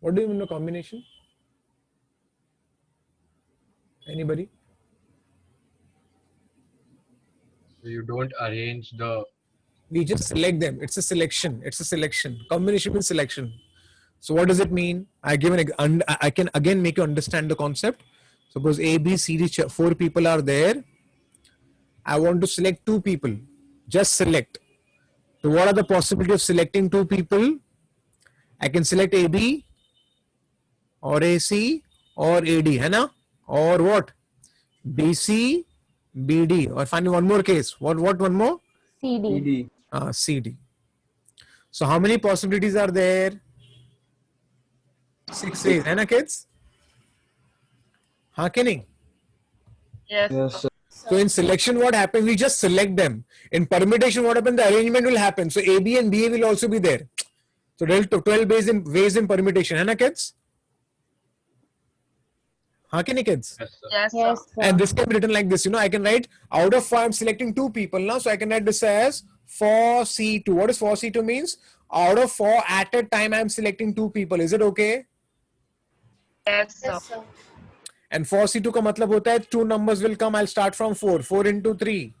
what do you mean by combination? Anybody? So you don't arrange the. We just select them. It's a selection. Combination means selection. So what does it mean? I can again make you understand the concept. Suppose A, B, C, D, 4 people are there. I want to select 2 people. Just select. So what are the possibilities of selecting 2 people? I can select AB or AC or AD, है ना? Or what? BC BD. Or finally, one more case. What one more? CD. CD. So how many possibilities are there? 6 ways, है ना kids? हाँ कि नहीं? Yes. Yes, sir. So in selection, what happens? We just select them. In permutation, what happens? The arrangement will happen. So AB and BA will also be there. So there are 12 ways in permutation, है ना kids? हाँ कि नहीं kids? Yes, sir. Yes, sir. Yes, sir. And this can be written like this. You know, I can write out of 4, I'm selecting 2 people now. So I can write this as 4C2. What does 4C2 means? Out of 4 at a time, I'm selecting 2 people. Is it okay? Yes, sir. And 4C2 का मतलब होता है 2 numbers will come. I'll start from 4. 4 into 3.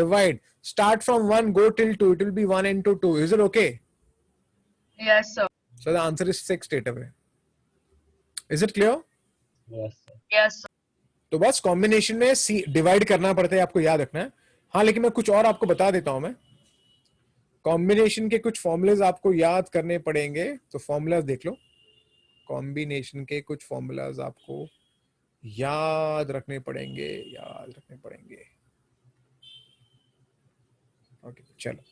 Divide. Start from 1, go till 2. It will be 1 into 2. Is it okay? Yes, sir. So the answer is 6 straight away. Is it clear? Yes, sir. Yes, sir. तो बस combination में सी divide करना पड़ता है, आपको याद रखना है. हाँ, लेकिन मैं कुछ और आपको बता देता हूं. मैं कॉम्बिनेशन के कुछ फॉर्मूलाज आपको याद करने पड़ेंगे. तो फॉर्मूलाज देख लो. कॉम्बिनेशन के कुछ फॉर्मूलाज आपको याद रखने पड़ेंगे. ओके, चलो.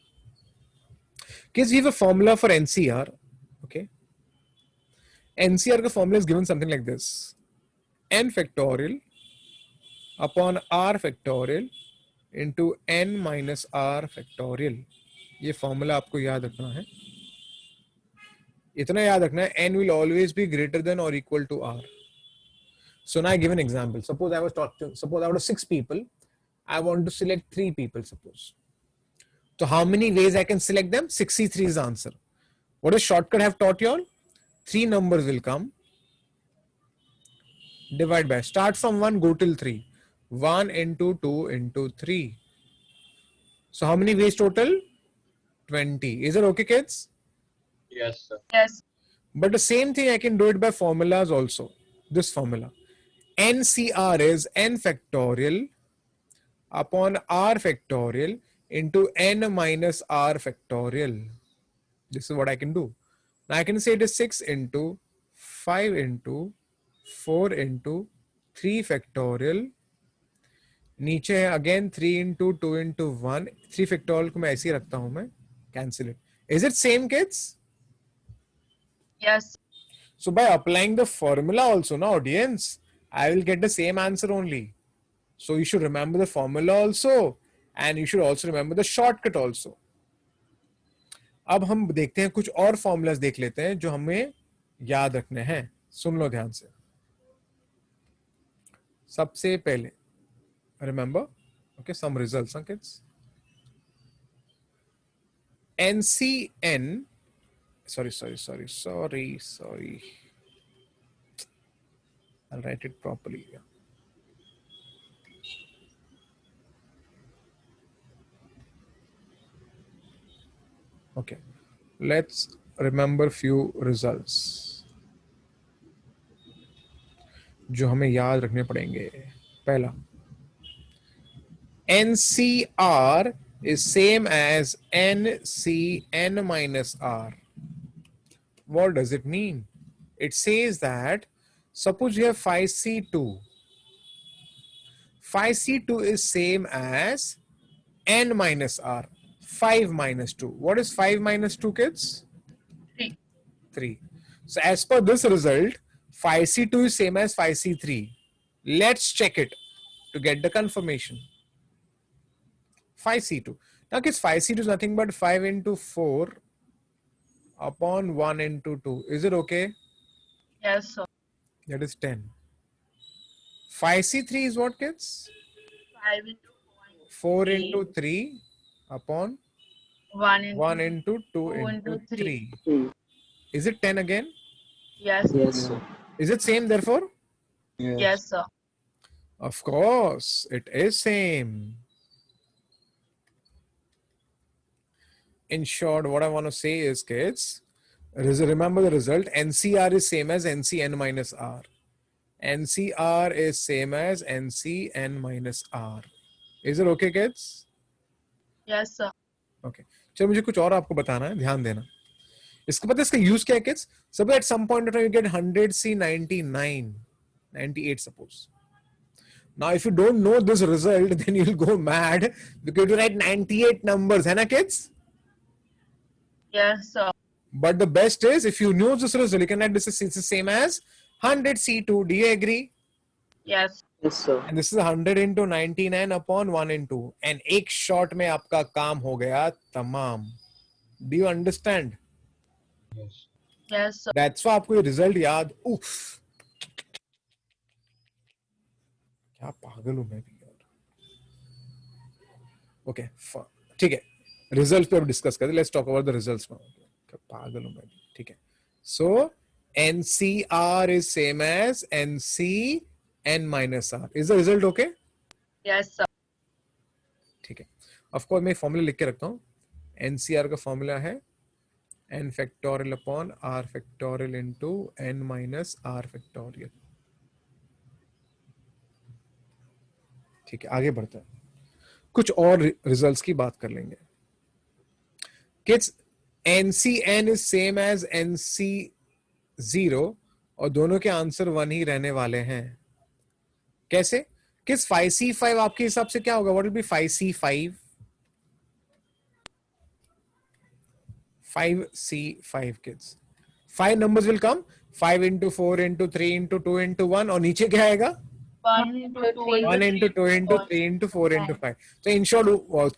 Kids, we have a formula for NCR. Okay. NCR का formula is given something like this. N factorial upon R factorial into N minus R factorial. ये formula आपको याद रखना है. इतना याद रखना है, N will always be greater than or equal to R. So now I give an example. Suppose out of 6 people, I want to select 3 people, suppose. So how many ways I can select them? 63 is the answer. What does shortcut have taught you all? 3 numbers will come. Divide by. Start from 1, go till 3. 1 into 2 into 3. So how many ways total? 20. Is it okay, kids? Yes, sir. Yes. But the same thing I can do it by formulas also. This formula. NCR is N factorial upon R factorial into N minus R factorial. This is what I can do. Now I can say it is 6 into 5 into 4 into 3 factorial. नीचे है again 3 into 2 into 1. 3 factorial को मैं ऐसे ही रखता हूं मैं. Cancel it. Is it same, kids? Yes. So by applying the formula also, now audience, I will get the same answer only. So you should remember the formula also, and you should also remember the shortcut also. अब हम देखते हैं, कुछ और formulas देख लेते हैं जो हमें याद रखने हैं. सुन लो ध्यान से. सबसे पहले remember, okay, some results, huh, kids? NCN, sorry. I'll write it properly. Yeah. Okay, let's remember few results जो हमें याद रखने पड़ेंगे. पहला, NCR is same as NCN minus R. What does it mean? It says that suppose you have 5C2. 5C2 is same as N minus R. 5 minus 2. What is 5 minus 2, kids? 3. 3. So as per this result, 5C2 is same as 5C3. Let's check it to get the confirmation. 5C2. Now kids, 5C2 is nothing but 5 into 4 upon 1 into 2. Is it okay? Yes, sir. That is 10. 5C3 is what, kids? 5 into 4 into 3 upon 1 into 1 into 2 2 into into 3. 3. Is it 10 again? Yes. Yes, sir. Is it same therefore? Yes, sir. Of course, it is same. In short, what I want to say is, kids, remember the result. NCR is same as NCN minus R. NCR is same as NCN minus R. Is it okay, kids? Yes, sir. Okay. चलो मुझे कुछ और आपको बताना है, ध्यान देना. इसका पता है इसका यूज क्या है, kids? Suppose at some point of time you get 100C 99, 98 suppose. Now, if you don't know this result, then you'll go mad because you write 98 numbers, है ना kids? Yes, sir. But the best is if you know this result, you can write this is it's the same as 100 C2. Do you agree? Yes. Yes, sir. And this is 100 into 99 upon 1 into. And एक shot में आपका काम हो गया तमाम. Do you understand? Yes. Yes, sir. That's why आपको ये result याद. उफ. क्या पागल हूँ मैं भी यार. Okay, ठीक है. Results पे अब discuss करते. Let's talk about the results now. क्या पागल हूँ मैं भी. ठीक है. So NCR is same as NC N minus R. Is the result okay? Yes, sir. ठीक है. Of course मैं फॉर्मूला लिख के रखता हूँ. NCR का फॉर्मूला है n factorial upon r factorial into n minus r factorial. ठीक है, आगे बढ़ते हैं. कुछ और रिजल्ट्स की बात कर लेंगे. Kids, NCN is same as NC0 और दोनों के आंसर 1 ही रहने वाले हैं. कैसे? किस 5C5 आपके हिसाब से क्या होगा? What will be 5C5? 5C5 kids. 5 numbers will come. 5 into 4 into 3 into 2 into 1 और नीचे क्या आएगा? 1 into 2 1 into 2 into 3 into 4 into 5. So in short,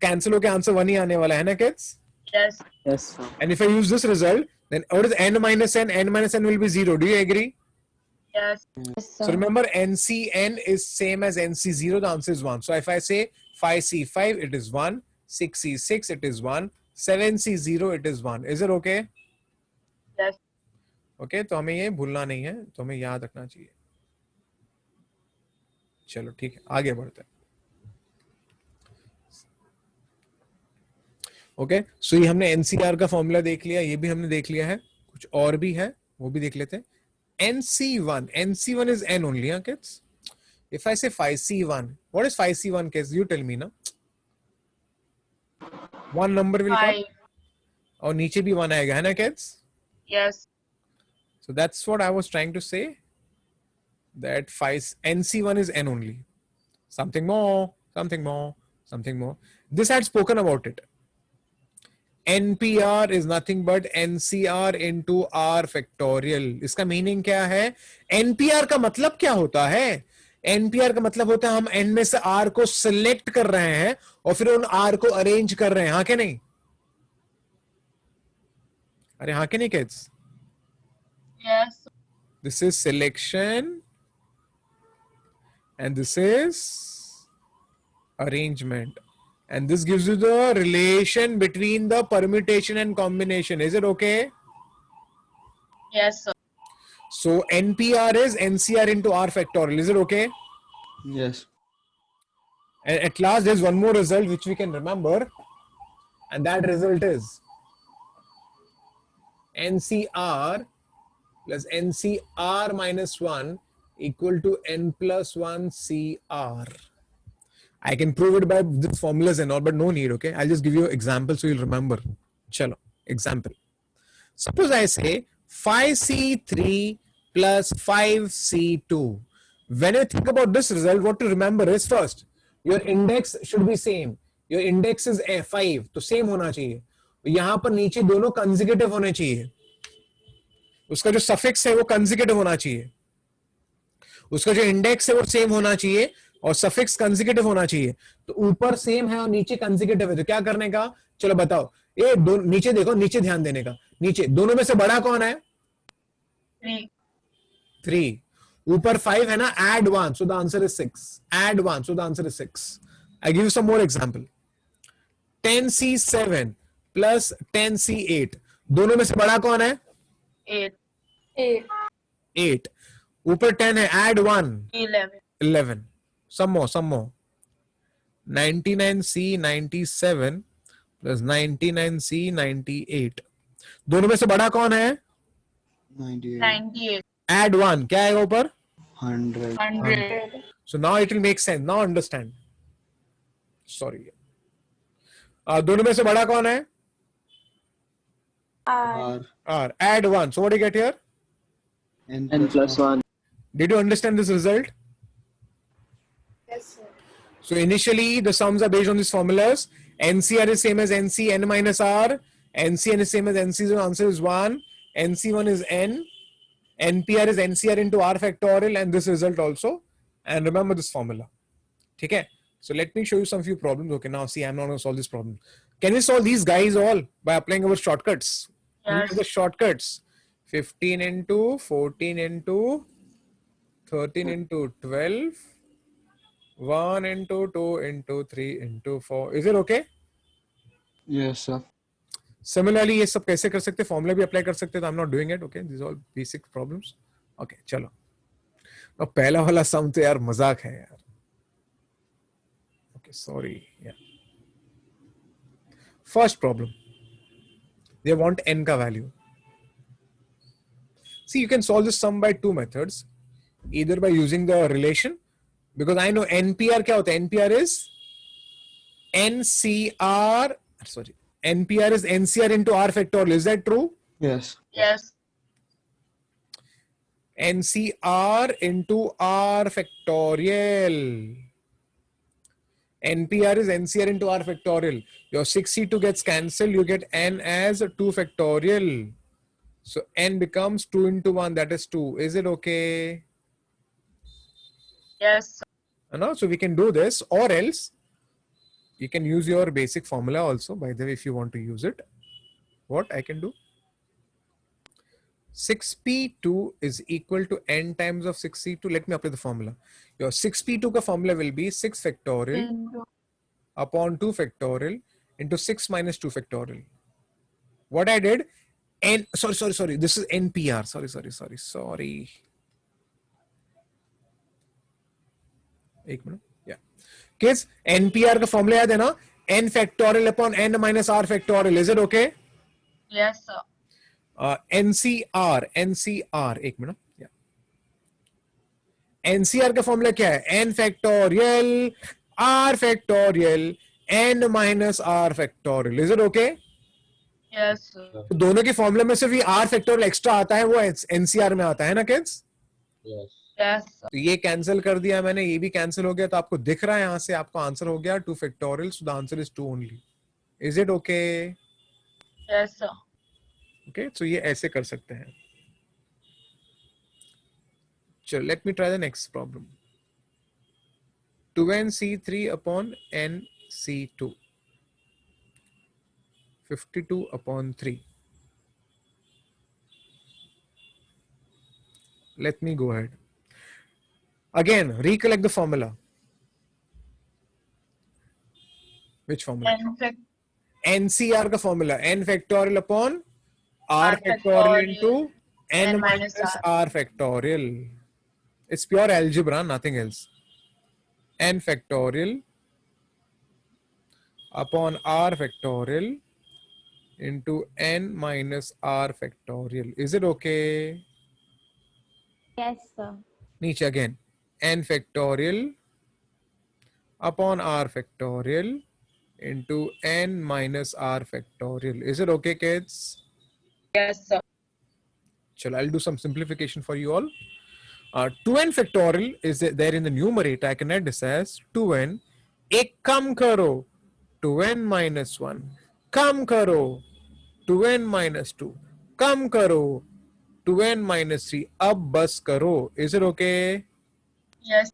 cancel होके आंसर 1 ही आने वाला है ना kids? Yes. Yes, sir. And if I use this result, then what is n minus n? N minus n will be 0. Do you agree? Yes. Yes, So sir. remember, NCN is same as NC0. The answer is 1. So if I say 5C5, it is 1. 6C6, it is 1. 7C0, it is 1. Is it okay? Yes. Okay, तो हमें ये भूलना नहीं है, तो हमें याद रखना चाहिए. चलो ठीक है, आगे बढ़ते हैं. ओके, सो ये हमने NCR का फॉर्मूला देख लिया, ये भी हमने देख लिया है. कुछ और भी है, वो भी देख लेते हैं. NC1 is n only, huh, kids? If I say 5C1, what is 5C1, kids? You tell me, na? One number will come. 5. और नीचे भी 1 आएगा, है ना, kids? Yes. So that's what I was trying to say. That NC1 is n only. Something more, something more, something more. This I had spoken about it. NPR is nothing but NCR into R factorial. इसका meaning क्या है? NPR का मतलब क्या होता है? NPR का मतलब होता है हम N में से R को सिलेक्ट कर रहे हैं और फिर उन R को अरेंज कर रहे हैं. हाँ के नहीं? अरे हाँ के नहीं kids? Yes. This is selection and this is arrangement. And this gives you the relation between the permutation and combination. Is it okay? Yes, sir. So NPR is NCR into R factorial. Is it okay? Yes. And at last, there's one more result which we can remember. And that result is NCR plus NCR minus 1 equal to N plus 1 CR. I can prove it by these formulas and all, but no need, okay? I'll just give you an example so you'll remember. Chalo, example. Suppose I say 5C3 plus 5C2. When you think about this result, what to remember is first, your index should be same. Your index is 5, तो same होना चाहिए. यहाँ पर नीचे दोनों consecutive होने चाहिए. उसका जो suffix है वो consecutive होना चाहिए. उसका जो index है वो same होना चाहिए और सफिक्स कंसेक्यूटिव होना चाहिए. तो ऊपर सेम है और नीचे कंसेक्यूटिव है, तो क्या करने का? चलो बताओ. ये नीचे देखो, नीचे ध्यान देने का. नीचे दोनों में से बड़ा कौन है? 3. ऊपर 5 है ना? Add 1, so the answer is 6. Add 1, so the answer is 6. I give you some more example. 10C7 plus 10C8. दोनों में से बड़ा कौन है? 8. 8. ऊपर 10 है. Add 1. 11. Some more. 99C 97 plus 99C 98. दोनों में से बड़ा कौन है? 98. Add 1. क्या आएगा ऊपर? 100. 100. So now it will make sense. Now understand. Sorry. दोनों में से बड़ा कौन है? R. R. Add 1. So what do you get here? N plus 1. Did you understand this result? Yes, sir. So initially the sums are based on these formulas. NCR is same as NC n minus R. NCN is same as NC, so answer is 1. NC1 is n. NPR is NCR into R factorial, and this result also. And remember this formula. Okay. So let me show you some few problems. Okay, now see, I'm not going to solve this problem. Can we solve these guys all by applying our shortcuts? Yes. The shortcuts. 15 into 14 into 13 into 12. 1 into 2 into 3 into 4. Is it okay? Yes, sir. Similarly, ये सब कैसे कर सकते, formula भी apply कर सकते, तो I'm not doing it. Okay, these are all basic problems. Okay, चलो. अब पहला वाला सम तो यार मजाक है यार. Okay, sorry. Yeah. First problem. They want n का value. See, you can solve this sum by two methods. Either by using the relation, because I know NPR क्या होता है? NPR is NCR. Sorry, NPR is NCR into R factorial. Is that true? Yes. Yes. NCR into R factorial. NPR is NCR into R factorial. Your 6C2 gets cancelled. You get N as 2 factorial. So N becomes 2 into 1. That is 2. Is it okay? Yes. No? So we can do this, or else you can use your basic formula also. By the way, if you want to use it, what I can do? 6p2 is equal to n times of 6c2. Let me apply the formula. Your 6p2 ka formula will be 6 factorial upon 2 factorial into 6 minus 2 factorial. What I did, sorry. This is NPR. Sorry. एक minute. Yeah. Kids, NPR का formula याद है ना? N factorial upon n minus R factorial. Is it okay? Yes, sir. NCR एक minute. Yeah. NCR का formula क्या है? N factorial R factorial n minus R factorial. Is it okay? Yes, sir. तो दोनों के फॉर्मूले में सिर्फ ये R factorial एक्स्ट्रा आता है, वो NCR में आता है ना किड्स? Yes. Yes, sir. तो ये कैंसिल कर दिया मैंने, ये भी कैंसिल हो गया, तो आपको दिख रहा है यहाँ से आपका आंसर हो गया 2 factorial. So the answer is 2 only. Is it okay? Yes, sir. Okay, so ये ऐसे कर सकते हैं. चलो, let me try the next problem. 2nc3 upon nc2. 52 upon 3. Let me go ahead. Again, recollect the formula. Which formula? NCR का formula. N factorial upon R factorial into N minus R factorial. It's pure algebra, nothing else. N factorial upon R factorial into N minus R factorial. Is it okay? Yes, sir. Niche again. N factorial upon R factorial into N minus R factorial. Is it okay, kids? Yes, sir. Chalo, I'll do some simplification for you all. 2n factorial is there in the numerator. I can write this as 2n. एक कम करो 2n minus 1. कम करो 2n minus 2. कम करो 2n minus 3. अब बस करो. Is it okay? Yes.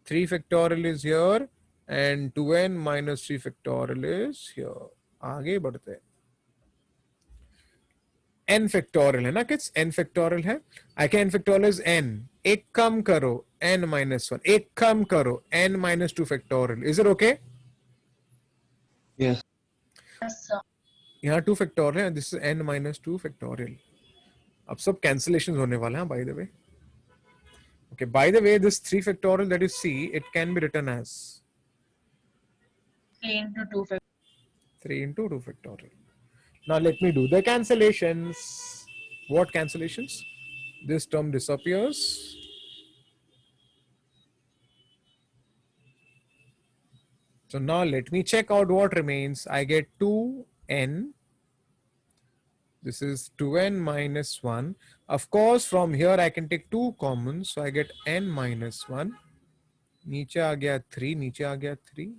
3 factorial is here and 2n minus 3 factorial is here. आगे बढ़ते हैं. n factorial है ना किड्स? n factorial है. I can n factorial is n. एक कम करो n minus 1. एक कम करो n minus 2 factorial. Is it okay? Yes. Yes, sir. यहाँ 2 factorial है. This is n minus 2 factorial. अब सब cancellations होने वाले हैं, by the way. Okay, by the way, this 3 factorial that you see, it can be written as 3 into 2 factorial. 3 into 2 factorial. Now let me do the cancellations. What cancellations? This term disappears. So now let me check out what remains. I get 2n. This is 2n minus 1. Of course, from here I can take 2 common. So I get n minus 1. नीचे आ गया 3, नीचे आ गया 3,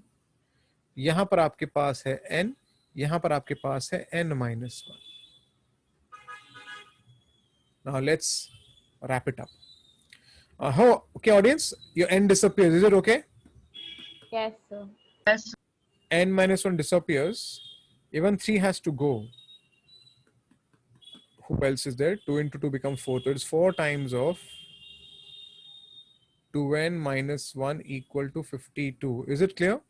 यहां पर आपके पास है n, यहां पर आपके पास है n-1. Now let's wrap it up. Okay, audience, your n disappears. Is it okay? Yes, sir. Yes. n-1 disappears. Even 3 has to go. Who else is there? 2 into 2 becomes 4. So it's 4 times of 2n minus 1 equal to 52. Is it clear?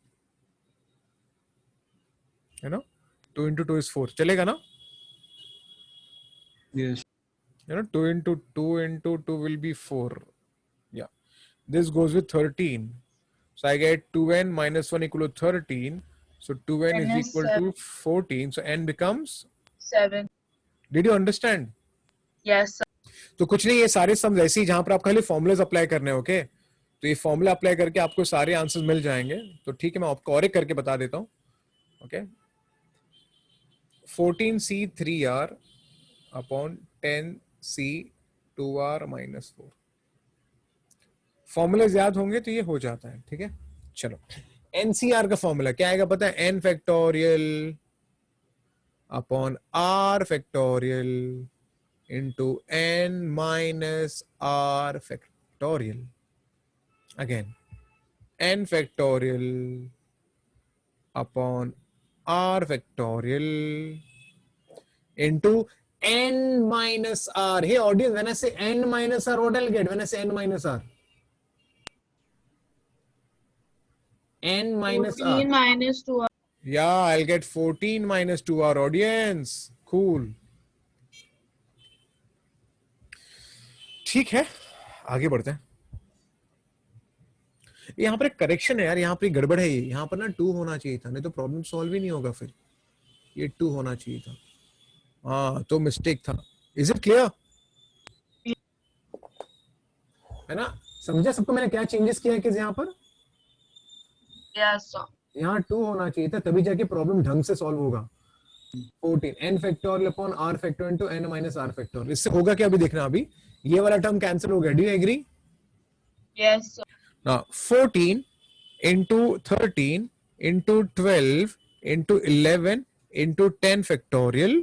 You know, 2 into 2 is 4. Chalega na? Yes. You know, 2 into 2 will be 4. Yeah. This goes with 13. So I get 2n minus 1 equal to 13. So 2n N is is equal to 14. So n becomes. 7. Did you understand? Yes, sir. तो कुछ नहीं, ये सारे sums ऐसे ही जहां पर आप खाली फॉर्मूलाज अप्लाई करने हैं. ओके, तो ये फॉर्मूला अप्लाई करके आपको सारे आंसर्स मिल जाएंगे. तो ठीक है, मैं आपको और एक करके बता देता हूं. Okay, 14c3r upon 10c2r minus 4. Formulas याद होंगे तो ये हो जाता है. ठीक है, चलो. एनसीआर का फॉर्मूला क्या आएगा पता है? n factorial upon r factorial into n minus r factorial. Again, n factorial upon r factorial into n minus r. Hey audience, when I say n minus r, what I'll get when I say n minus r? N minus r. 14 minus 2. Yeah, I'll get 14 minus 2r. Audience, cool. ठीक है, आगे बढ़ते हैं. यहाँ पर एक correction है यार, यहाँ पर गड़बड़ है. यहाँ पर ना 2 होना चाहिए था, नहीं तो प्रॉब्लम सॉल्व ही नहीं होगा. फिर ये 2 होना चाहिए था. हाँ, तो मिस्टेक था. Is it clear? है ना? समझा सबको मैंने क्या चेंजेस किया है कि यहाँ पर? Yes, sir. यहाँ 2 होना चाहिए था, तभी जाके प्रॉब्लम ढंग से सॉल्व होगा. 14 n factorial upon r factorial into n minus r factorial. इससे होगा क्या अभी देखना. अभी ये वाला टर्म कैंसिल हो गया. Do you agree? Yes, sir. Now 14 into 13 into 12 into 11 into 10 factorial.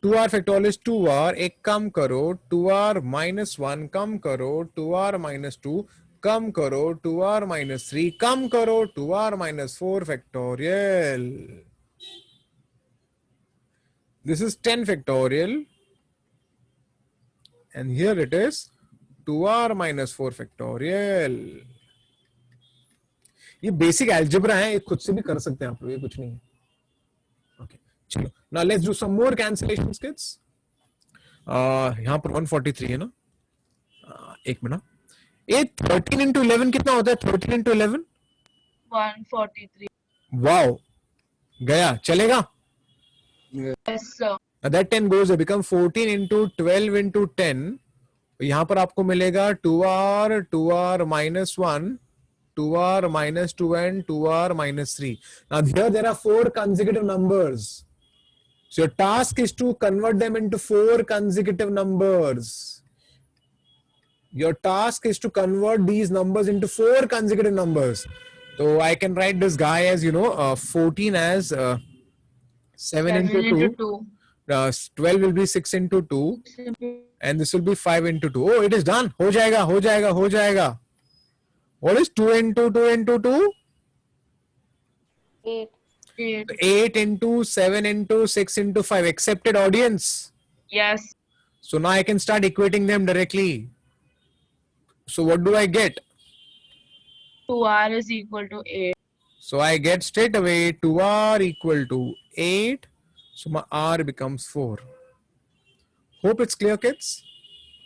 2r factorial is 2r. एक कम करो, 2r minus 1 कम करो, 2r minus 2 कम करो, 2r minus 3 कम करो, 2r minus 4 factorial. This is 10 factorial. And here it is 2r minus 4 factorial. ये basic algebra है, ये खुद से भी कर सकते हैं आप लोग, ये कुछ नहीं है. ओके, चलो. Now let's do some more cancellations kids. यहां पर 143 है ना. एक मिनट. ये 13 into 11 कितना होता है? 13 into 11 143. वाओ, गया. चलेगा? Yes, sir. That 10 goes, it become 14 into 12 into 10. यहां पर आपको मिलेगा 2r minus 1, 2r minus 2 and 2r minus 3. Now here there are 4 consecutive numbers. So your task is to convert them into 4 consecutive numbers. Your task is to convert these numbers into 4 consecutive numbers. So I can write this guy as 14 as 7 into 2. 12 will be 6 into 2 and this will be 5 into 2. Oh, it is done. हो जाएगा, हो जाएगा, हो जाएगा. What is 2 into 2 into 2? 8. 8. 8 into 7 into 6 into 5. Accepted, audience? Yes. So now I can start equating them directly. So what do I get? 2r is equal to 8. So I get straight away 2r equal to 8. So my r becomes 4. Hope it's clear, kids.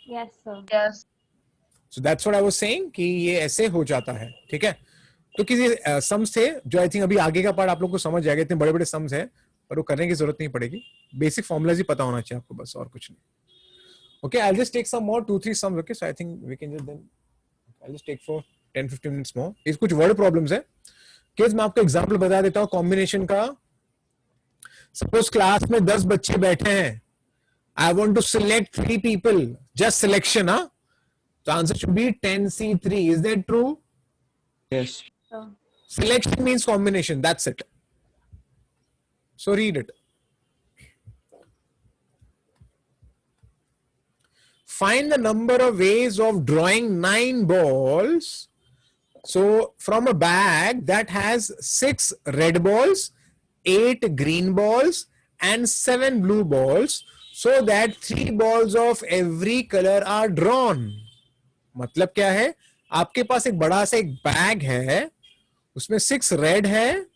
Yes, sir. Yes. So that's what I was saying कि ये ऐसे हो जाता है. ठीक है, तो किसी सम्स थे जो आई थिंक अभी आगे का पार्ट आप लोग को समझ जाएगा. इतने बड़े बड़े सम्स है पर वो करने की जरूरत नहीं पड़ेगी. बेसिक फॉर्मूलाज ही पता होना चाहिए आपको, बस और कुछ नहीं. Okay, I'll just take some more 2-3 sums. Okay, so I think we can just then I'll just take for 10-15 minutes more. इस कुछ वर्ड प्रॉब्लम्स है. किड्स मैं आपको एग्जांपल बता देता हूँ कॉम्बिनेशन का. सपोज क्लास में 10 बच्चे बैठे हैं. I want to select 3 people. Just selection, huh? So answer should be 10C3. Is that true? Yes. Selection means combination. That's it. So read it. Find the number of ways of drawing 9 balls. So from a bag that has 6 red balls, 8 green balls and 7 blue balls, so that 3 balls of every color are drawn. मतलब क्या है? आपके पास एक बड़ा सा एक bag है, उसमें 6 रेड है,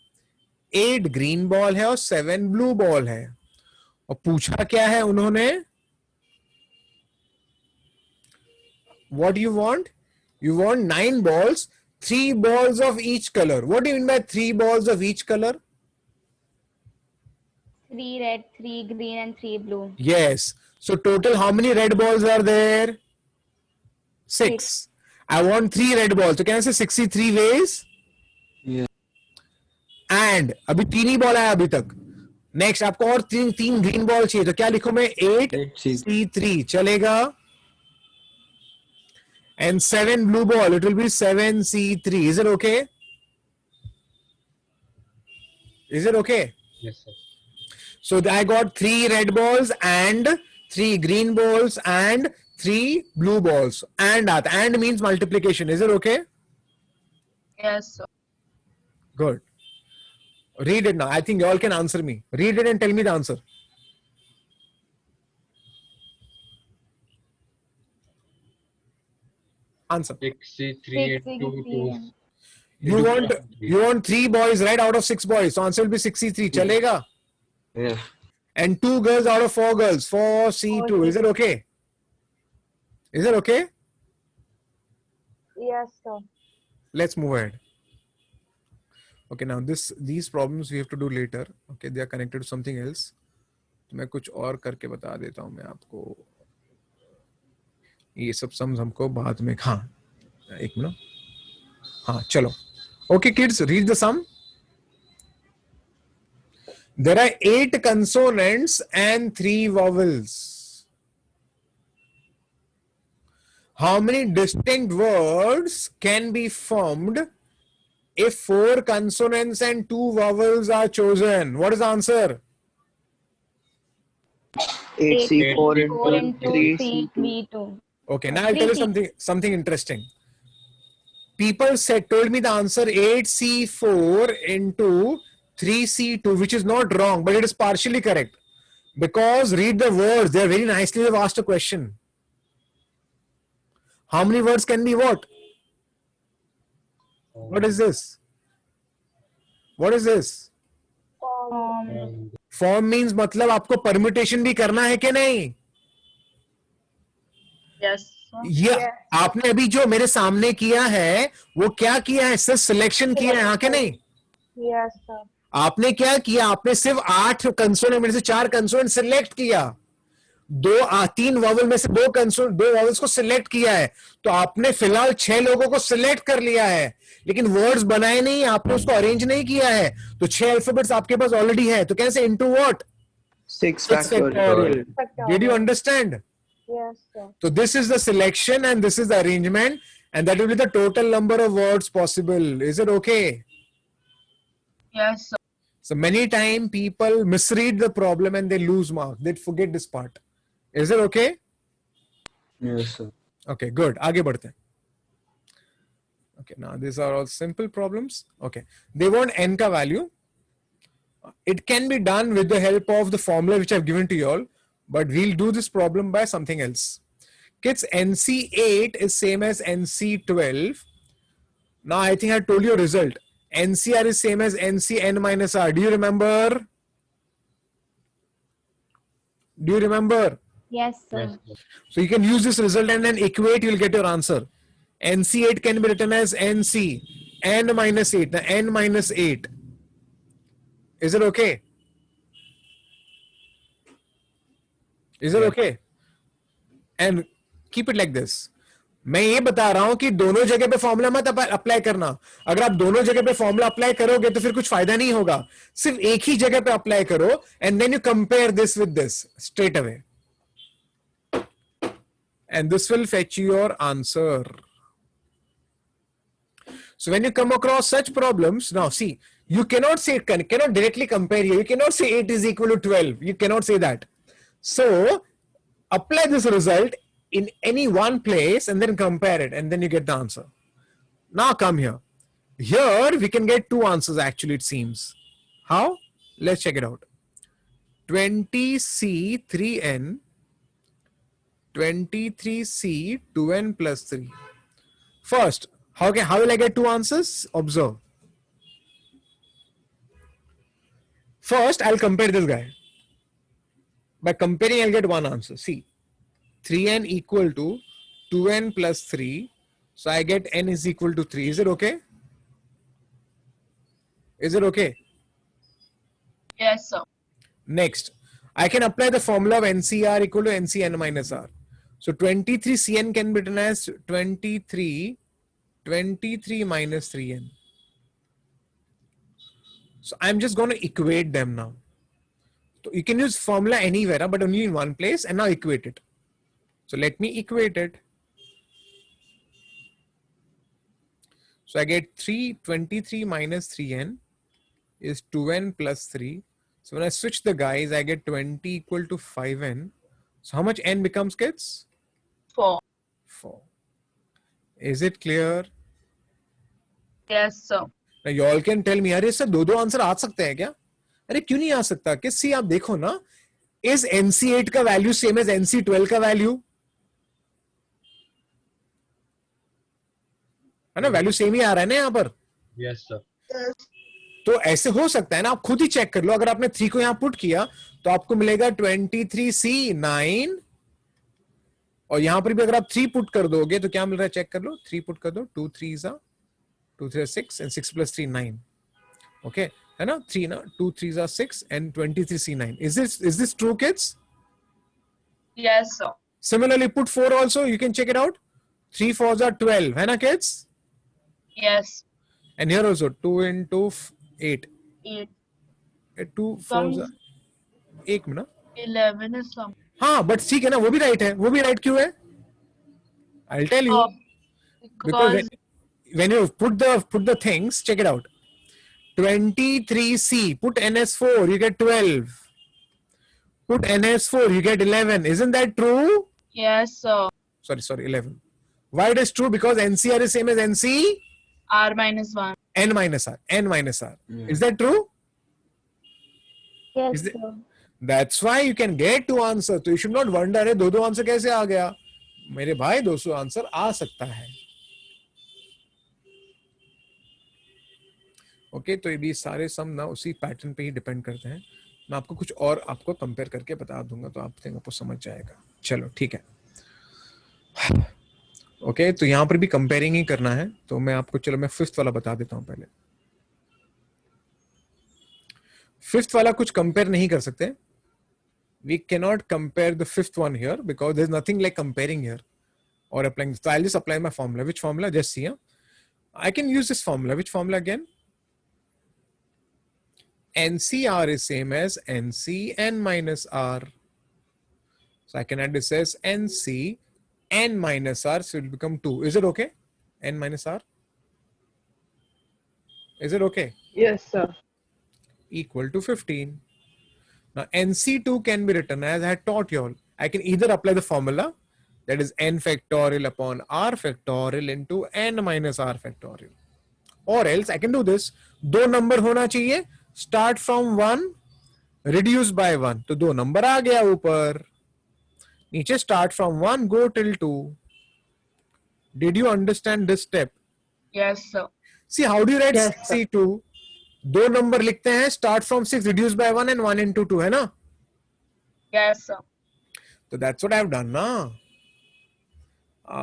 8 ग्रीन बॉल है और 7 ब्लू बॉल है. और पूछा क्या है उन्होंने? What do you want? You want 9 balls, 3 balls of each color. What do you mean by 3 balls of each color? 3 red, 3 green, and 3 blue. Yes. So total, how many red balls are there? 6. I want 3 red balls. So can I say 63 ways? Yeah. And अभी 3 ही ball आया अभी तक. Next आपको और 3 green ball चाहिए, तो क्या लिखो मैं? 8C3 चलेगा. And 7 blue ball, it will be 7C3. Is it okay? Is it okay? Yes, sir. So I got 3 red balls and 3 green balls and 3 blue balls. And means multiplication. Is it okay? Yes, sir. Good. Read it now. I think you all can answer me. Read it and tell me the answer. Answer. 63 6, 2 2. You want 3 boys, right, out of 6 boys. So answer will be 63. Chalega? Yeah. And 2 girls out of 4 girls. 4C2. Is it okay? Is it okay? Yes, sir. Let's move ahead. Okay, now these problems we have to do later. Okay, they are connected to something else. तो मैं कुछ और करके बता देता हूँ मैं आपको. ये सब सम्स हमको बाद में. हाँ, एक मिनट. हाँ, चलो. Okay, kids, read the sum. There are 8 consonants and 3 vowels. How many distinct words can be formed if 4 consonants and 2 vowels are chosen? What is the answer? 8C4 4 into into 3C2. 3V2. Okay, now I'll tell you something interesting. People told me the answer 8C4 into 3C2, which is not wrong, but it is partially correct. Because read the words, they are very nicely they've asked a question. How many words can be what? What is this? What is this? Form means मतलब आपको permutation भी करना है कि नहीं? Yes, sir. ये आपने अभी जो मेरे सामने किया है वो क्या किया है? सिर्फ सिलेक्शन किया है, हाँ कि नहीं? Yes, sir. आपने क्या किया? आपने सिर्फ 8 कंसोनेंट में से 4 कंसोनेंट सिलेक्ट किया. 3 वॉवल में से 2 वॉवल्स को सिलेक्ट किया है. तो आपने फिलहाल 6 लोगों को सिलेक्ट कर लिया है, लेकिन वर्ड्स बनाए नहीं, आपने उसको अरेंज नहीं किया है. तो 6 अल्फाबेट्स आपके पास ऑलरेडी है. तो कैसे? Into what? 6 factorial. Did you understand? Yes, sir. So this is the selection and this is the arrangement, and that will be the total number of words possible. Is it okay? Yes, sir. So many times people misread the problem and they lose mark. They forget this part. Is it okay? Yes, sir. Okay, good. आगे बढ़ते हैं. Okay, now these are all simple problems. Okay, they want n ka value. It can be done with the help of the formula which I've given to you all, but we'll do this problem by something else. Kids, NC8 is same as NC12. Now I think I told you a result. NCR is same as NCN minus R. Do you remember? Do you remember? Yes, sir. Yes, sir. So you can use this result and then equate, you'll get your answer. NC8 can be written as NC, N minus 8, the N minus 8. Is it okay? Is it okay? And keep it like this. मैं ये बता रहा हूं कि दोनों जगह पे formula मत अप्लाई करना. अगर आप दोनों जगह पे फॉर्मूला अप्लाई करोगे तो फिर कुछ फायदा नहीं होगा. सिर्फ एक ही जगह पे अप्लाई करो and then you compare this with this straight away. and this will fetch you your answer. So when you come across such problems, now see, you cannot directly compare here. You cannot say 8 is equal to 12. You cannot say that. So apply this result in any one place and then compare it, and then you get the answer. Now come here. Here we can get two answers actually, it seems. How? Let's check it out. 20C 3n, 23C 2n plus 3. First, how will I get two answers? Observe. First, I'll compare this guy. By comparing, I'll get one answer. See, 3n equal to 2n plus 3. So I get n is equal to 3. Is it okay? Is it okay? Yes, sir. Next, I can apply the formula of NCR equal to NCn minus R. So 23Cn can be written as 23 minus 3n. So I'm just going to equate them now. So you can use formula anywhere, but only in one place, and now equate it. So let me equate it. So I get 23 minus 3n is 2n plus 3. So when I switch the guys, I get 20 equal to 5n. So how much n becomes, kids? 4. 4. Is it clear? Yes, sir. Now you all can tell me, अरे sir दो answer आ सकते हैं क्या? अरे क्यों नहीं आ सकता? कि सी आप देखो ना, is NC8 का वैल्यू सेम एज NC12 का वैल्यू? है ना, वैल्यू सेम ही आ रहा है ना यहाँ पर? Yes, sir. तो ऐसे हो सकता है ना, आप खुद ही चेक कर लो. अगर आपने 3 को यहां पुट किया तो आपको मिलेगा 23C 9, और यहां पर भी अगर आप 3 पुट कर दोगे तो क्या मिल रहा है, चेक कर लो. 3 पुट कर दो, 2 3 6 and 6 plus 3 9. Okay, है ना, 3 ना, 2 3 6 and 23C 9. Is this true, kids? Yes, sir. Similarly, put 4 also. You can check it out. 3 4s are 12. है ना, kids? Yes. And here also 2 into 8. 8. 2 4s are 1 minute. 11 is some. हाँ, but ठीक है ना, वो भी राइट है. वो भी राइट क्यों है? I'll tell you. Because when you put the things, check it out. 23C, put NS4, you get 12. Put NS4, you get 11. Isn't that true? Yes, sir. Sorry, 11. Why it is true? Because NCR is same as NC? R minus 1. N minus R. Yeah. Is that true? Yes, Is it- sir. That's why you can get two answers. So you should not wonder, अरे दो answer कैसे आ गया? मेरे भाई 200 answer आ सकता है. Okay, तो ये भी सारे सम ना उसी पैटर्न पे ही डिपेंड करते हैं. मैं आपको कुछ और आपको कंपेयर करके बता दूंगा तो आपको समझ जाएगा. चलो ठीक है. ओके, तो यहाँ पर भी कंपेयरिंग ही करना है. तो मैं आपको, चलो मैं 5th वाला बता देता हूँ पहले. 5th वाला कुछ कंपेयर नहीं कर सकते. We cannot compare the 5th one here because there's nothing like comparing here or applying. So I'll just apply my formula. Which formula? Just see. I can use this formula. Which formula again? NCR is same as NCn minus R. So I can add this as NC n minus R. So it will become 2. Is it okay? N minus R. Is it okay? Yes, sir. Equal to 15. Now NC2 can be written as I had taught you all. I can either apply the formula, that is n factorial upon r factorial into n minus r factorial, or else I can do this. दो number होना चाहिए, start from 1 reduce by 1. तो दो number आ गया ऊपर, नीचे start from 1 go till 2. Did you understand this step? Yes, sir. See, how do you write Yes, sir. C2? दो number लिखते हैं, start from 6 reduce by 1 and 1 into 2, है ना? Yes, sir. So that's what I've done now.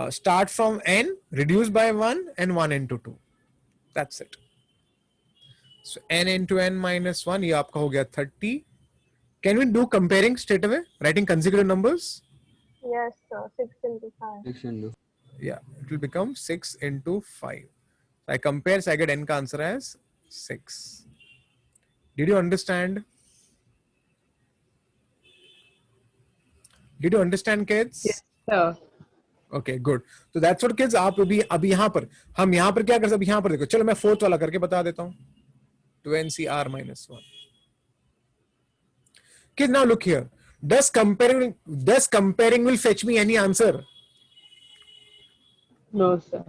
Start from n, reduce by 1 and 1 into 2. That's it. So n into n minus 1, ये आपका हो गया 30. Can we do comparing straight away? Writing consecutive numbers? Yes, sir. 6 into 5. 6 into. Yeah, it will become 6 into 5. So I compare, so I get n का answer as 6. Did you understand? Did you understand, kids? Yes, sir. Okay good. तो that's what kids. आप अभी यहाँ पर हम यहाँ पर क्या कर सकते हैं? यहाँ पर देखो, चलो मैं फोर्थ वाला करके बता देता हूँ. 2NCR minus 1. Kids, now look here. Does comparing will fetch me any answer? No, sir.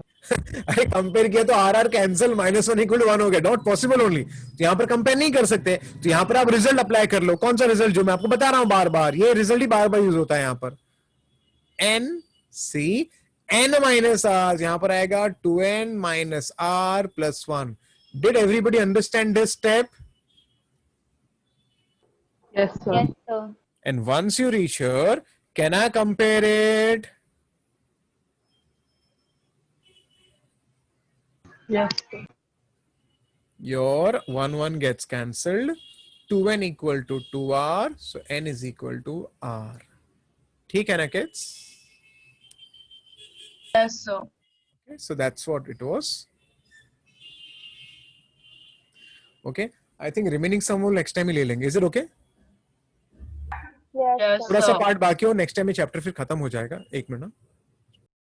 अरे कंपेयर किया तो RR कैंसिल -1 इक्वल टू 1 हो गया. Not possible only. तो यहाँ पर कंपेयर नहीं कर सकते. तो यहाँ पर आप रिजल्ट अप्लाई कर लो. कौन सा रिजल्ट? जो मैं आपको बता रहा हूँ बार बार. ये रिजल्ट ही बार बार यूज होता है यहाँ पर. NC N minus R. यहाँ पर आएगा 2N minus R plus 1. Did everybody understand this step? Yes, sir. Yes, sir. And once you reach here, can I compare it? Yes, sir. Your 1 gets cancelled. 2N equal to 2R. So N is equal to R. ठीक है ना kids? Yes, sir. Okay, so that's what it was. Okay, I think remaining sum will next time ही ले लेंगे. Is it okay? Yes, Yes, sir. थोड़ा सा sir. Part बाकी हो, next time में चैप्टर फिर खत्म हो जाएगा. 1 मिनट ना.